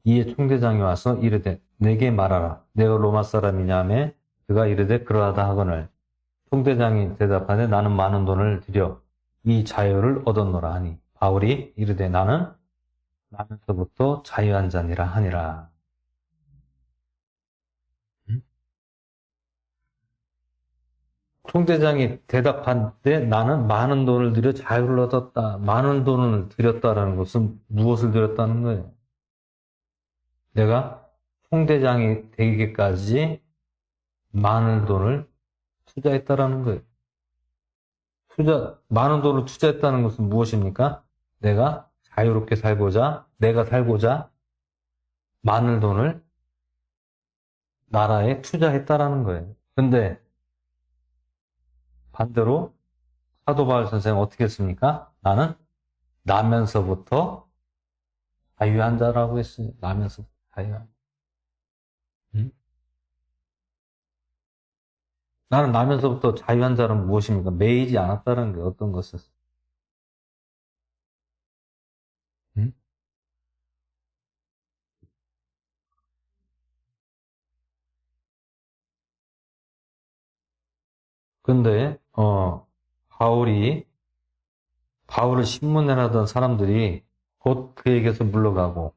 이에 총대장이 와서 이르되 내게 말하라. 내가 로마 사람이냐 하매 그가 이르되 그러하다 하거늘 총대장이 대답하되 나는 많은 돈을 들여 이 자유를 얻었노라 하니 바울이 이르되 나는 나면서부터 자유한 자니라 하니라. 총대장이 대답한데 나는 많은 돈을 들여 자유를 얻었다. 많은 돈을 들였다라는 것은 무엇을 들였다는 거예요? 내가 총대장이 되기까지 많은 돈을 투자했다라는 거예요. 많은 돈을 투자했다는 것은 무엇입니까? 내가 자유롭게 살고자, 내가 살고자 많은 돈을 나라에 투자했다라는 거예요. 근데 반대로 사도 바울 선생은 어떻게 했습니까? 나는 나면서부터 자유한 자라고 했어요. 나면서 자유한. 응? 나는 나면서부터 자유한 자는 무엇입니까? 매이지 않았다는 게 어떤 것을. 응? 근데 바울을 신문해라던 사람들이 곧 그에게서 물러가고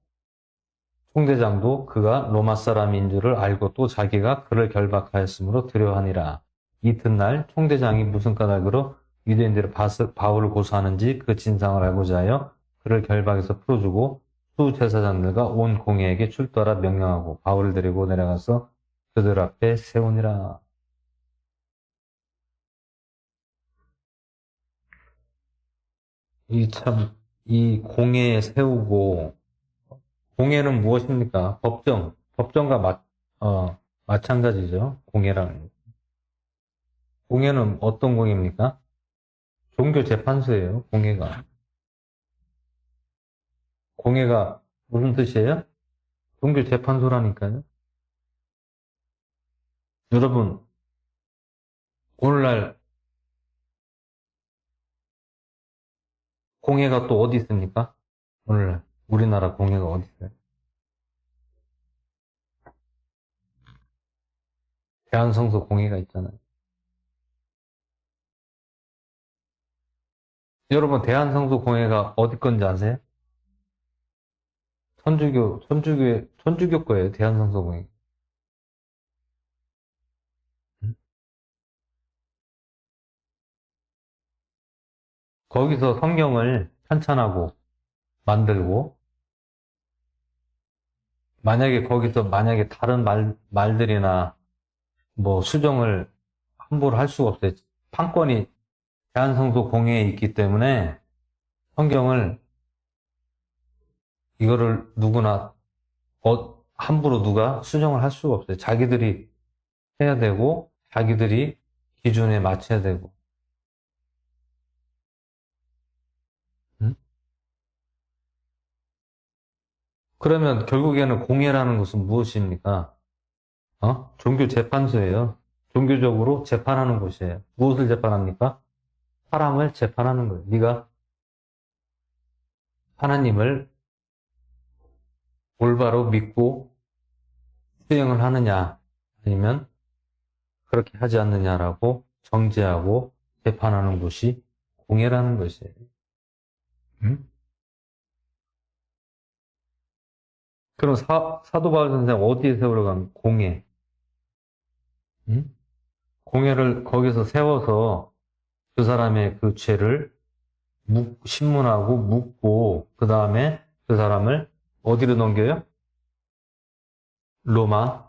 총대장도 그가 로마 사람인 줄을 알고 또 자기가 그를 결박하였으므로 두려워하니라. 이튿날 총대장이 무슨 까닭으로 유대인들이 바울을 고소하는지 그 진상을 알고자 하여 그를 결박에서 풀어주고 수제사장들과 온 공회에게 출두하라 명령하고 바울을 데리고 내려가서 그들 앞에 세우니라. 이 공회에 세우고 공회는 무엇입니까? 법정과 마찬가지죠. 공회랑. 공회는 어떤 공회입니까? 종교재판소예요, 공회가. 공회가 무슨 뜻이에요? 종교재판소라니까요. 여러분, 오늘날 공회가 또 어디 있습니까? 오늘날 우리나라 공회가 어디 있어요? 대한성서 공회가 있잖아요. 여러분, 대한성서 공회가 어디 건지 아세요? 천주교 거예요, 대한성서 공회. 거기서 성경을 편찬하고 만들고, 만약에 다른 말들이나 뭐 수정을 함부로 할 수가 없어요. 판권이 대한성도 공회에 있기 때문에 성경을, 이거를 누구나 함부로 누가 수정을 할 수가 없어요. 자기들이 해야 되고, 자기들이 기준에 맞춰야 되고. 응? 그러면 결국에는 공회라는 것은 무엇입니까? 종교재판소예요. 종교적으로 재판하는 곳이에요. 무엇을 재판합니까? 사람을 재판하는 거예요. 네가 하나님을 올바로 믿고 수행을 하느냐, 아니면 그렇게 하지 않느냐라고 정죄하고 재판하는 곳이 공회라는 것이에요. 응? 그럼 사도 바울 선생 어디에 세우러 간 공회? 응? 공회를 거기서 세워서 그 사람의 그 죄를 신문하고 묻고, 그 다음에 그 사람을 어디로 넘겨요? 로마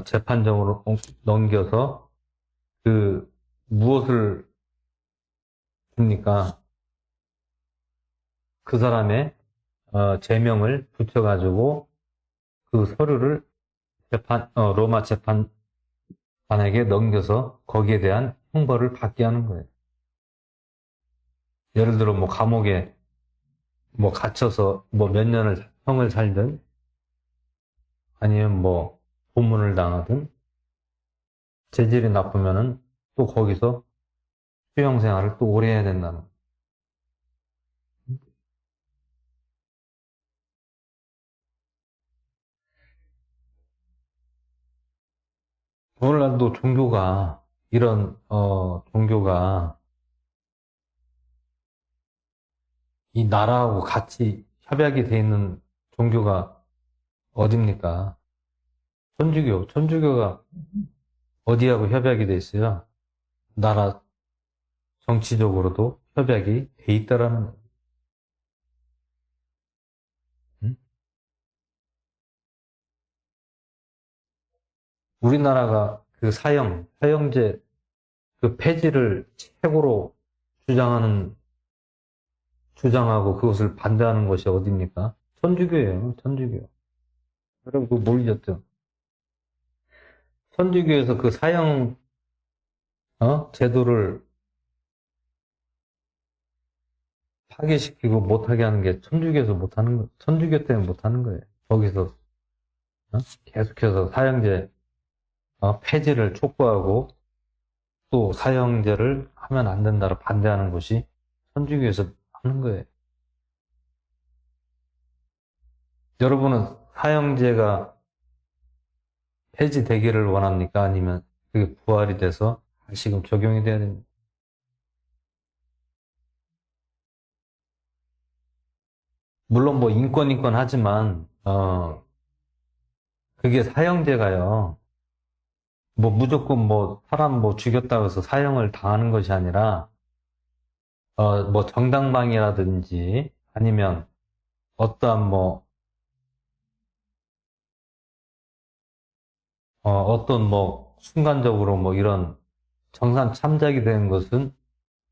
재판정으로 넘겨서 그 무엇을 줍니까? 그 사람의 제명을 붙여가지고 그 서류를 로마 재판관에게 넘겨서 거기에 대한 형벌을 받게 하는 거예요. 예를 들어 뭐 감옥에 뭐 갇혀서 뭐 몇 년을 형을 살든, 아니면 뭐 고문을 당하든, 재질이 나쁘면은 또 거기서 수용 생활을 또 오래 해야 된다는. 오늘날도 종교가 이런 종교가 이 나라하고 같이 협약이 돼 있는 종교가 어딥니까? 천주교가 어디하고 협약이 돼 있어요? 나라 정치적으로도 협약이 돼 있다라는 거예요. 응? 우리나라가 그 사형제 그 폐지를 최고로 주장하고 그것을 반대하는 것이 어딥니까? 천주교예요, 천주교. 여러분 그거 모르셨죠? 천주교에서 그 사형 제도를 파괴시키고 못하게 하는 게 천주교에서 못하는 거, 천주교 때문에 못하는 거예요. 거기서 계속해서 사형제 폐지를 촉구하고 또 사형제를 하면 안 된다고 반대하는 것이 천주교에서 하는 거예요. 여러분은 사형제가 폐지되기를 원합니까? 아니면 그게 부활이 돼서 다시금 적용이 돼야 됩니까? 물론 뭐 인권 하지만 그게 사형제가요. 뭐 무조건 뭐 사람 뭐 죽였다고 해서 사형을 당하는 것이 아니라 뭐 정당방위라든지 아니면 어떠한 뭐 어떤 뭐 순간적으로 뭐 이런 정상 참작이 되는 것은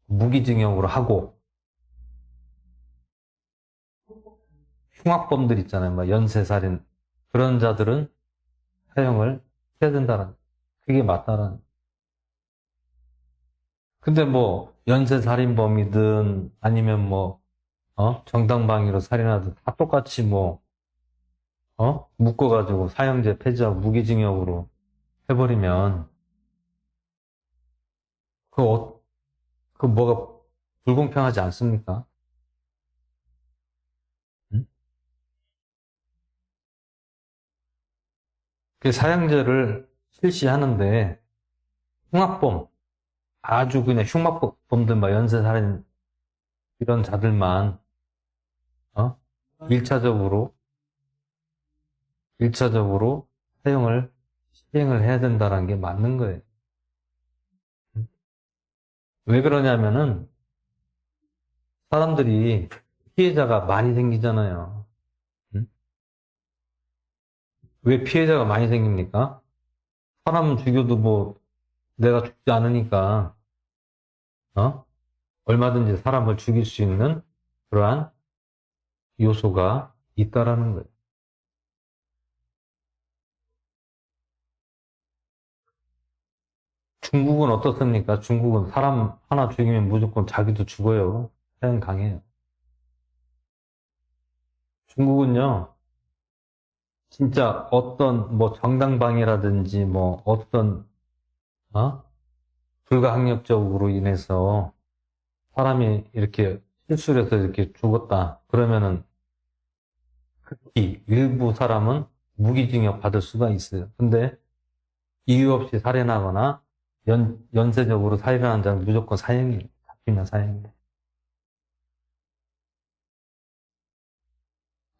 무기징역으로 하고, 흉악범들 있잖아요. 뭐 연쇄살인 그런 자들은 사형을 해야 된다는, 그게 맞다라는. 근데 뭐 연쇄살인범이든 아니면 뭐 정당방위로 살인하든 다 똑같이 뭐 묶어가지고 사형제 폐지하고 무기징역으로 해버리면 그 뭐가 불공평하지 않습니까? 응? 그 사형제를 실시하는데 흉악범, 아주 그냥 흉악범들, 막 연쇄살인 이런 자들만 어? 1차적으로 사형을 시행을 해야 된다는 게 맞는 거예요. 왜 그러냐면은 사람들이 피해자가 많이 생기잖아요. 응? 왜 피해자가 많이 생깁니까? 사람 죽여도 뭐 내가 죽지 않으니까 어? 얼마든지 사람을 죽일 수 있는 그러한 요소가 있다라는 거예요. 중국은 어떻습니까? 중국은 사람 하나 죽이면 무조건 자기도 죽어요. 사형 강해요. 중국은요, 진짜 어떤 뭐 정당방위라든지 뭐 어떤 어? 불가항력적으로 인해서 사람이 이렇게 실수를 해서 이렇게 죽었다. 그러면은 이 일부 사람은 무기징역 받을 수가 있어요. 근데 이유 없이 살인하거나 연쇄적으로 살인하는 자는 무조건 사형이에요. 잡히면 사형이에요.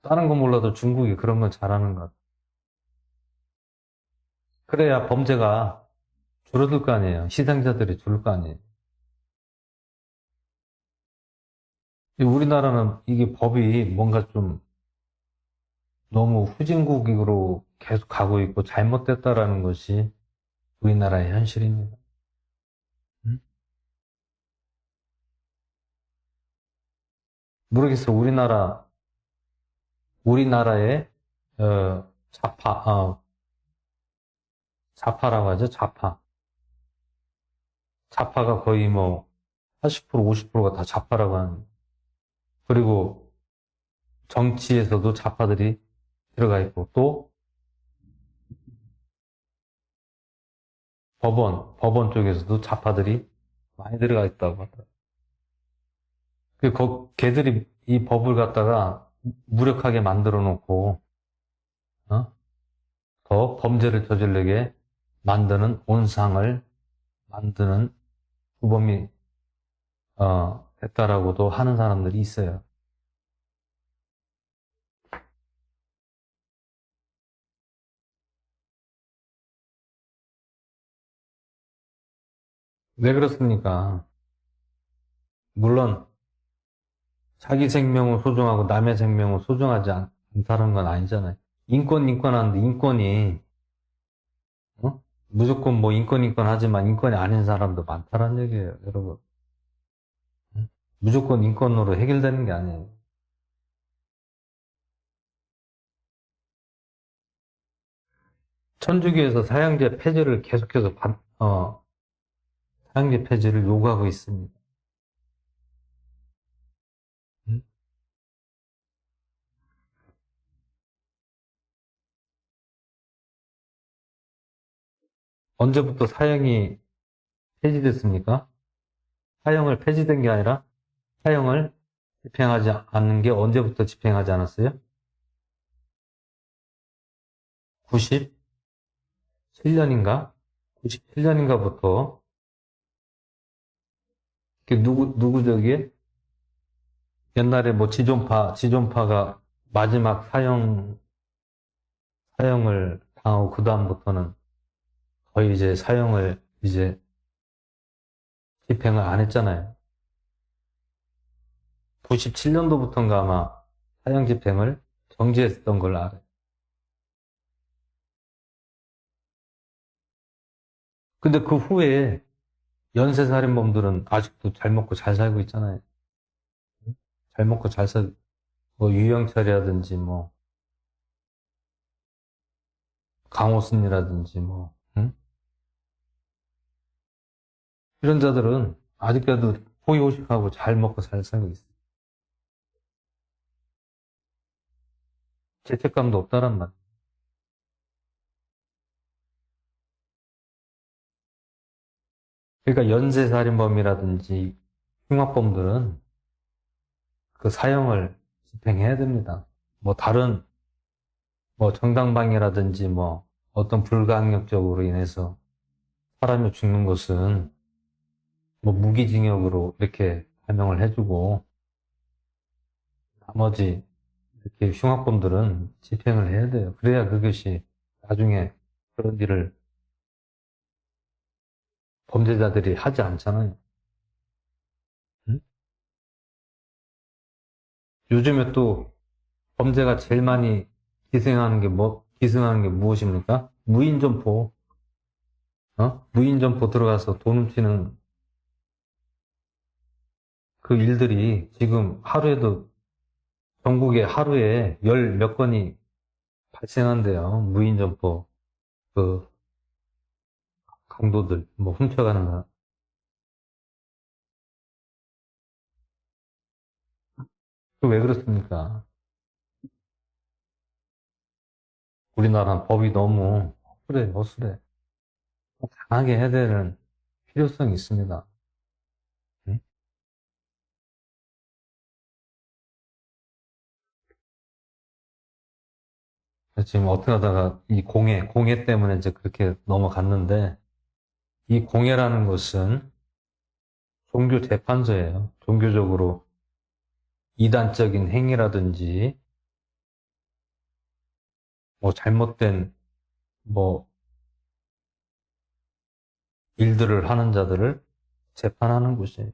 다른 건 몰라도 중국이 그런 건 잘하는 것 같아요. 그래야 범죄가 줄어들 거 아니에요. 희생자들이 줄을 거 아니에요. 우리나라는 이게 법이 뭔가 좀 너무 후진국으로 계속 가고 있고 잘못됐다라는 것이 우리나라의 현실입니다. 음? 모르겠어요. 우리나라의 좌파, 좌파라고 하죠. 좌파. 좌파가 거의 뭐 80%, 50%가 다 좌파라고 하는. 그리고 정치에서도 좌파들이 들어가 있고 또 법원 쪽에서도 좌파들이 많이 들어가 있다고 하더라고요. 걔들이 이 법을 갖다가 무력하게 만들어 놓고 어? 더 범죄를 저지르게 만드는 온상을 만드는 주범이 됐다라고도 하는 사람들이 있어요. 왜 그렇습니까? 물론 자기 생명을 소중하고 남의 생명을 소중하지 않다는 건 아니잖아요. 인권 하는데 인권이 무조건 뭐 인권 하지만 인권이 아닌 사람도 많다는 얘기예요, 여러분. 응? 무조건 인권으로 해결되는 게 아니에요. 천주교에서 사형제 폐지를 계속해서 사형제 폐지를 요구하고 있습니다. 응? 언제부터 사형이 폐지됐습니까? 사형을 폐지된 게 아니라 사형을 집행하지 않는 게 언제부터 집행하지 않았어요? 97년인가? 97년인가부터 누구 저기 옛날에 뭐 지존파가 마지막 사형을 당하고 그다음부터는 거의 이제 사형을 이제 집행을 안 했잖아요. 97년도부터인가 아마 사형 집행을 정지했던 걸로 알아요. 근데 그 후에 연쇄살인범들은 아직도 잘 먹고 잘 살고 있잖아요. 잘 먹고 잘 뭐 유영철이라든지 뭐 강호순이라든지 뭐 응? 이런 자들은 아직까지도 호의호식하고 잘 먹고 잘 살고 있어요. 죄책감도 없다란 말. 그러니까 연쇄살인범이라든지 흉악범들은 그 사형을 집행해야 됩니다. 뭐 다른 뭐 정당방위라든지 뭐 어떤 불가항력적으로 인해서 사람이 죽는 것은 뭐 무기징역으로 이렇게 발명을 해주고 나머지 이렇게 흉악범들은 집행을 해야 돼요. 그래야 그것이 나중에 그런 일을 범죄자들이 하지 않잖아요. 응? 요즘에 또 범죄가 제일 많이 기생하는 게 무엇입니까? 무인점포. 무인점포 들어가서 돈 훔치는 그 일들이 지금 전국에 하루에 열 몇 건이 발생한대요. 무인점포, 그, 강도들, 뭐, 훔쳐가는 거. 왜 그렇습니까? 우리나라 법이 너무 허술해. 강하게 해야 되는 필요성이 있습니다. 응? 지금 어떻게 하다가 이 공예 때문에 이제 그렇게 넘어갔는데, 이 공예라는 것은 종교재판소예요. 종교적으로 이단적인 행위라든지, 뭐 잘못된, 뭐, 일들을 하는 자들을 재판하는 곳이에요.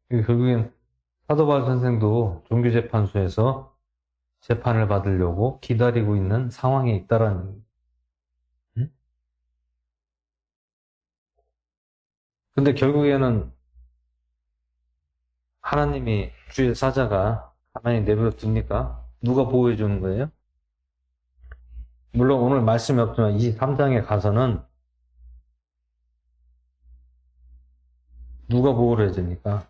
결국엔 사도바울 선생도 종교재판소에서 재판을 받으려고 기다리고 있는 상황에 있다라는 얘기예요. 응? 근데 결국에는 하나님이 주의 사자가 가만히 내버려 둡니까? 누가 보호해 주는 거예요? 물론 오늘 말씀이 없지만 23장에 가서는 누가 보호를 해줍니까?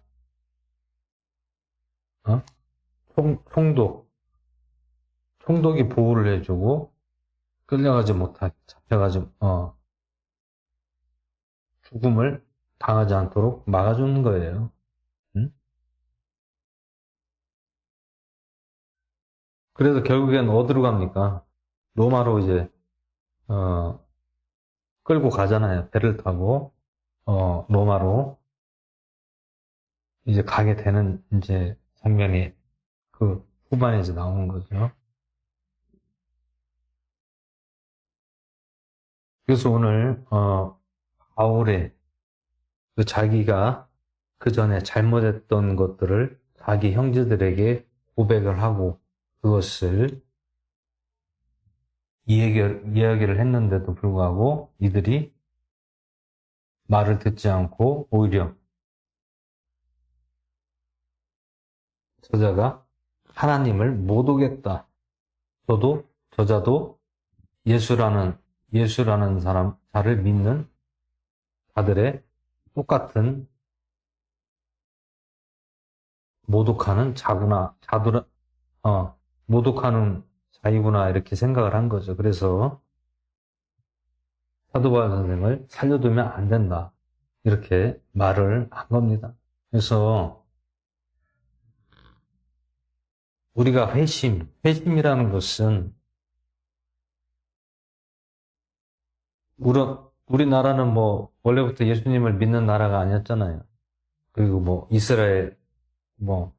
어? 총독이 보호를 해주고 끌려가지 못하게 잡혀가지 죽음을 당하지 않도록 막아주는 거예요. 응? 그래서 결국엔 어디로 갑니까? 로마로 이제 어, 끌고 가잖아요. 배를 타고 로마로 이제 가게 되는 이제 장면이 그 후반에 이제 나오는 거죠. 그래서 오늘 바울의 그 자기가 그 전에 잘못했던 것들을 자기 형제들에게 고백을 하고 그것을 이야기를 했는데도 불구하고 이들이 말을 듣지 않고 오히려 저자가 하나님을 못 오겠다. 저자도 예수라는 자를 믿는 자들의 똑같은 모독하는 모독하는 자이구나 이렇게 생각을 한 거죠. 그래서 사도 바울 선생을 살려두면 안 된다. 이렇게 말을 한 겁니다. 그래서 우리가 회심이라는 것은 우리나라는 뭐 원래부터 예수님을 믿는 나라가 아니었잖아요. 그리고 뭐 이스라엘 뭐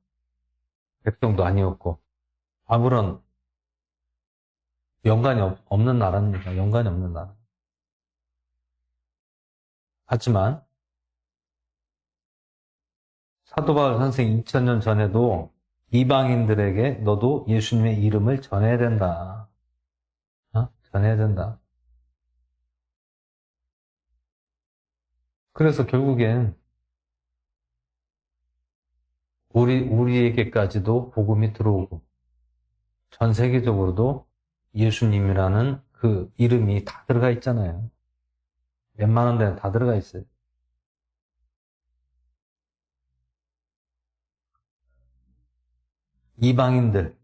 백성도 아니었고 아무런 연관이 없는 나라입니다. 연관이 없는 나라. 하지만 사도 바울 선생 2000년 전에도 이방인들에게 너도 예수님의 이름을 전해야 된다. 전해야 된다. 그래서 결국엔 우리에게까지도 복음이 들어오고 전 세계적으로도 예수님이라는 그 이름이 다 들어가 있잖아요. 웬만한 데는 다 들어가 있어요.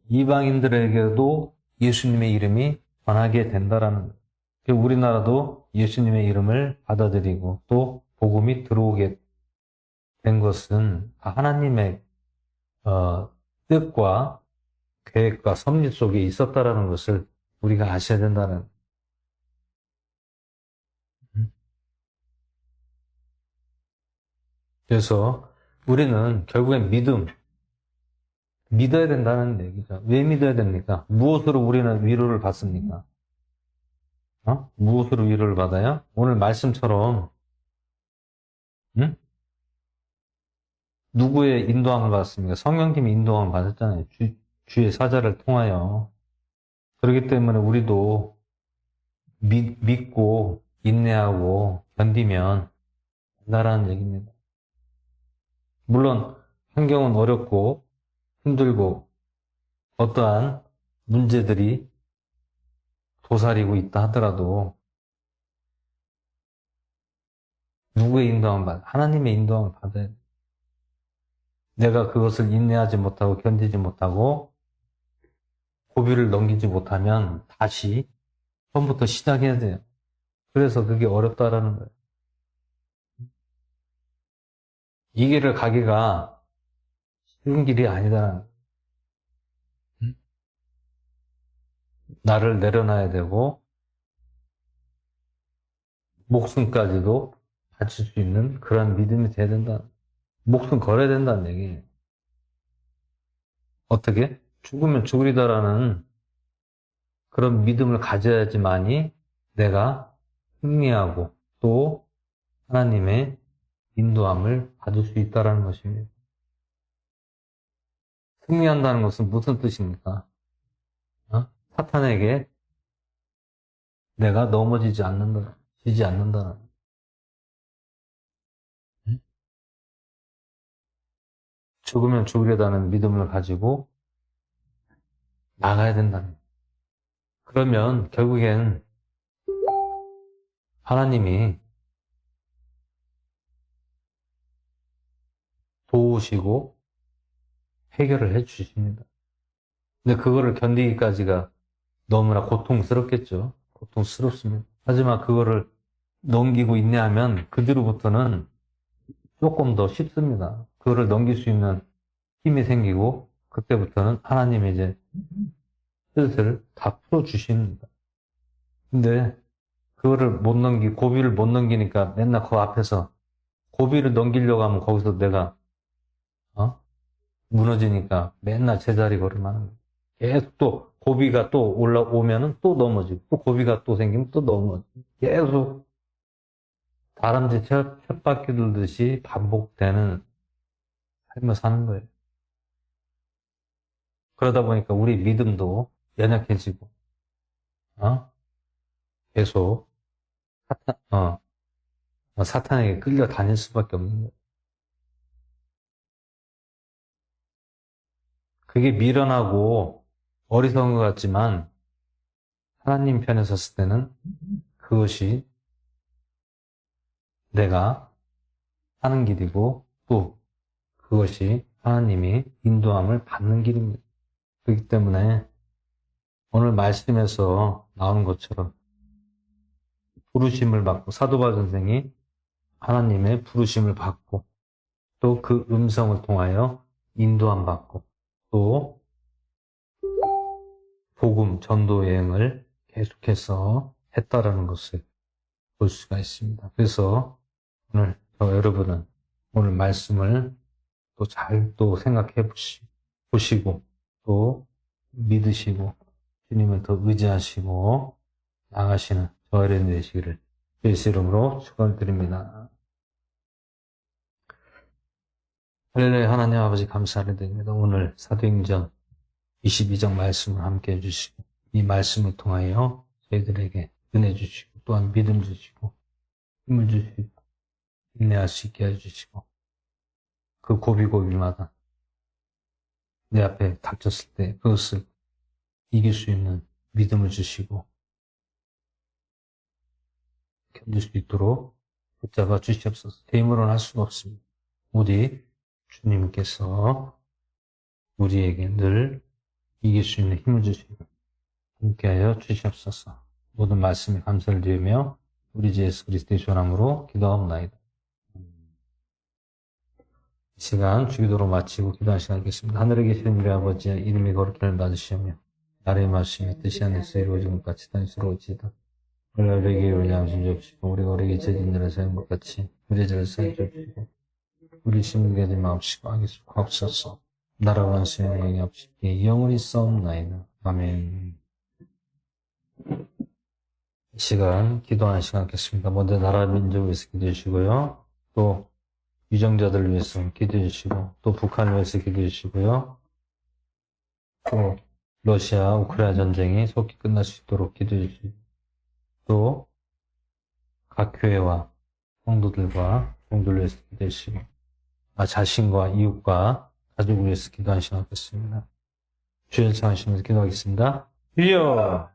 이방인들에게도 예수님의 이름이 전하게 된다라는 거예요. 우리나라도 예수님의 이름을 받아들이고 또 복음이 들어오게 된 것은 하나님의 뜻과 계획과 섭리 속에 있었다라는 것을 우리가 아셔야 된다는. 그래서 우리는 결국엔 믿어야 된다는 얘기죠. 왜 믿어야 됩니까? 무엇으로 우리는 위로를 받습니까? 무엇으로 위로를 받아요? 오늘 말씀처럼, 응? 누구의 인도함을 받았습니까? 성령님의 인도함을 받았잖아요. 주의 사자를 통하여. 그렇기 때문에 우리도 믿고 인내하고 견디면 된다라는 얘기입니다. 물론 환경은 어렵고 힘들고 어떠한 문제들이 도사리고 있다 하더라도 누구의 인도함을 받아? 하나님의 인도함을 받아야 돼. 내가 그것을 인내하지 못하고 견디지 못하고 고비를 넘기지 못하면 다시 처음부터 시작해야 돼요. 그래서 그게 어렵다라는 거예요. 이 길을 가기가 쉬운 길이 아니다라는 거예요. 나를 내려놔야 되고 목숨까지도 바칠 수 있는 그런 믿음이 돼야 된다. 목숨 걸어야 된다는 얘기예요. 어떻게? 죽으면 죽으리다라는 그런 믿음을 가져야지만이 내가 승리하고 또 하나님의 인도함을 받을 수 있다는 것입니다. 승리한다는 것은 무슨 뜻입니까? 사탄에게 내가 넘어지지 않는다, 지지 않는다는. 죽으면 죽으려다는 믿음을 가지고 나가야 된다는. 그러면 결국엔 하나님이 도우시고 해결을 해 주십니다. 근데 그거를 견디기까지가 너무나 고통스럽겠죠. 고통스럽습니다. 하지만 그거를 넘기고 인내하면 그 뒤로부터는 조금 더 쉽습니다. 그거를 넘길 수 있는 힘이 생기고 그때부터는 하나님이 이제 뜻을 다 풀어주십니다. 근데 그거를 못 고비를 못 넘기니까 맨날 그 앞에서 고비를 넘기려고 하면 거기서 내가 무너지니까 맨날 제자리 걸음하는 거예요. 계속 또 고비가 또 올라오면은 또 넘어지고 또 고비가 또 생기면 또 넘어지고 계속 다람쥐 쳇바퀴 돌듯이 반복되는 삶을 사는 거예요. 그러다 보니까 우리 믿음도 연약해지고 계속 사탄에게 끌려 다닐 수밖에 없는 거예요. 그게 미련하고 어리석은 것 같지만 하나님 편에 섰을 때는 그것이 내가 하는 길이고 또 그것이 하나님이 인도함을 받는 길입니다. 그렇기 때문에 오늘 말씀에서 나오는 것처럼 부르심을 받고 사도바울 선생이 하나님의 부르심을 받고 또 그 음성을 통하여 인도함 받고 또 복음 전도 여행을 계속해서 했다라는 것을 볼 수가 있습니다. 그래서 오늘 여러분은 오늘 말씀을 또 잘 또 생각해 보시고 또 믿으시고 주님을 더 의지하시고 나가시는 저 여러분 되시기를 예수 이름으로 축원드립니다. 할렐루야. 하나님 아버지 감사드립니다. 오늘 사도행전 22장 말씀을 함께 해주시고 이 말씀을 통하여 저희들에게 은혜 주시고 또한 믿음 주시고 힘을 주시고 인내할 수 있게 해주시고 그 고비고비마다 내 앞에 닥쳤을 때 그것을 이길 수 있는 믿음을 주시고 견딜 수 있도록 붙잡아 주시옵소서. 제 힘으로는 할 수가 없습니다. 우리 주님께서 우리에게 늘 이길 수 있는 힘을 주시고 함께하여 주시옵소서. 모든 말씀에 감사를 드리며 우리 주 예수 그리스도의 전함으로 기도하옵나이다. 이 시간 주기도로 마치고 기도할 시간 하겠습니다. 하늘에 계시는 우리 아버지 이름이 거룩함을 받으시오며 나라의 말씀이 뜻이 안에서 이루어진 것 같이 땅에서 이루어지이다. 오늘 우리에게 이루어진 양심 주옵시고 우리가 우리에게 죄진 일을 사는 것 같이 우리의 죄를 사해 주옵시고 우리 심리게 하지 마옵시고 악에서 구하옵소서. 나라와 원수의 영광이 없이 영원히 싸움나이다. 아멘. 이 시간 기도하는 시간 갖겠습니다. 먼저 나라 민족을 위해서 기도해 주시고요. 또 유정자들을 위해서 기도해 주시고, 또 북한을 위해서 기도해 주시고요. 또 러시아, 우크라이나 전쟁이 속히 끝날 수 있도록 기도해 주시고, 또 각 교회와 성도들과 종들을 위해서 기도해 주시고, 자신과 이웃과 가족을 위해서 기도하는 시간 갖겠습니다. 주여 청하시면서 기도하겠습니다. 주여!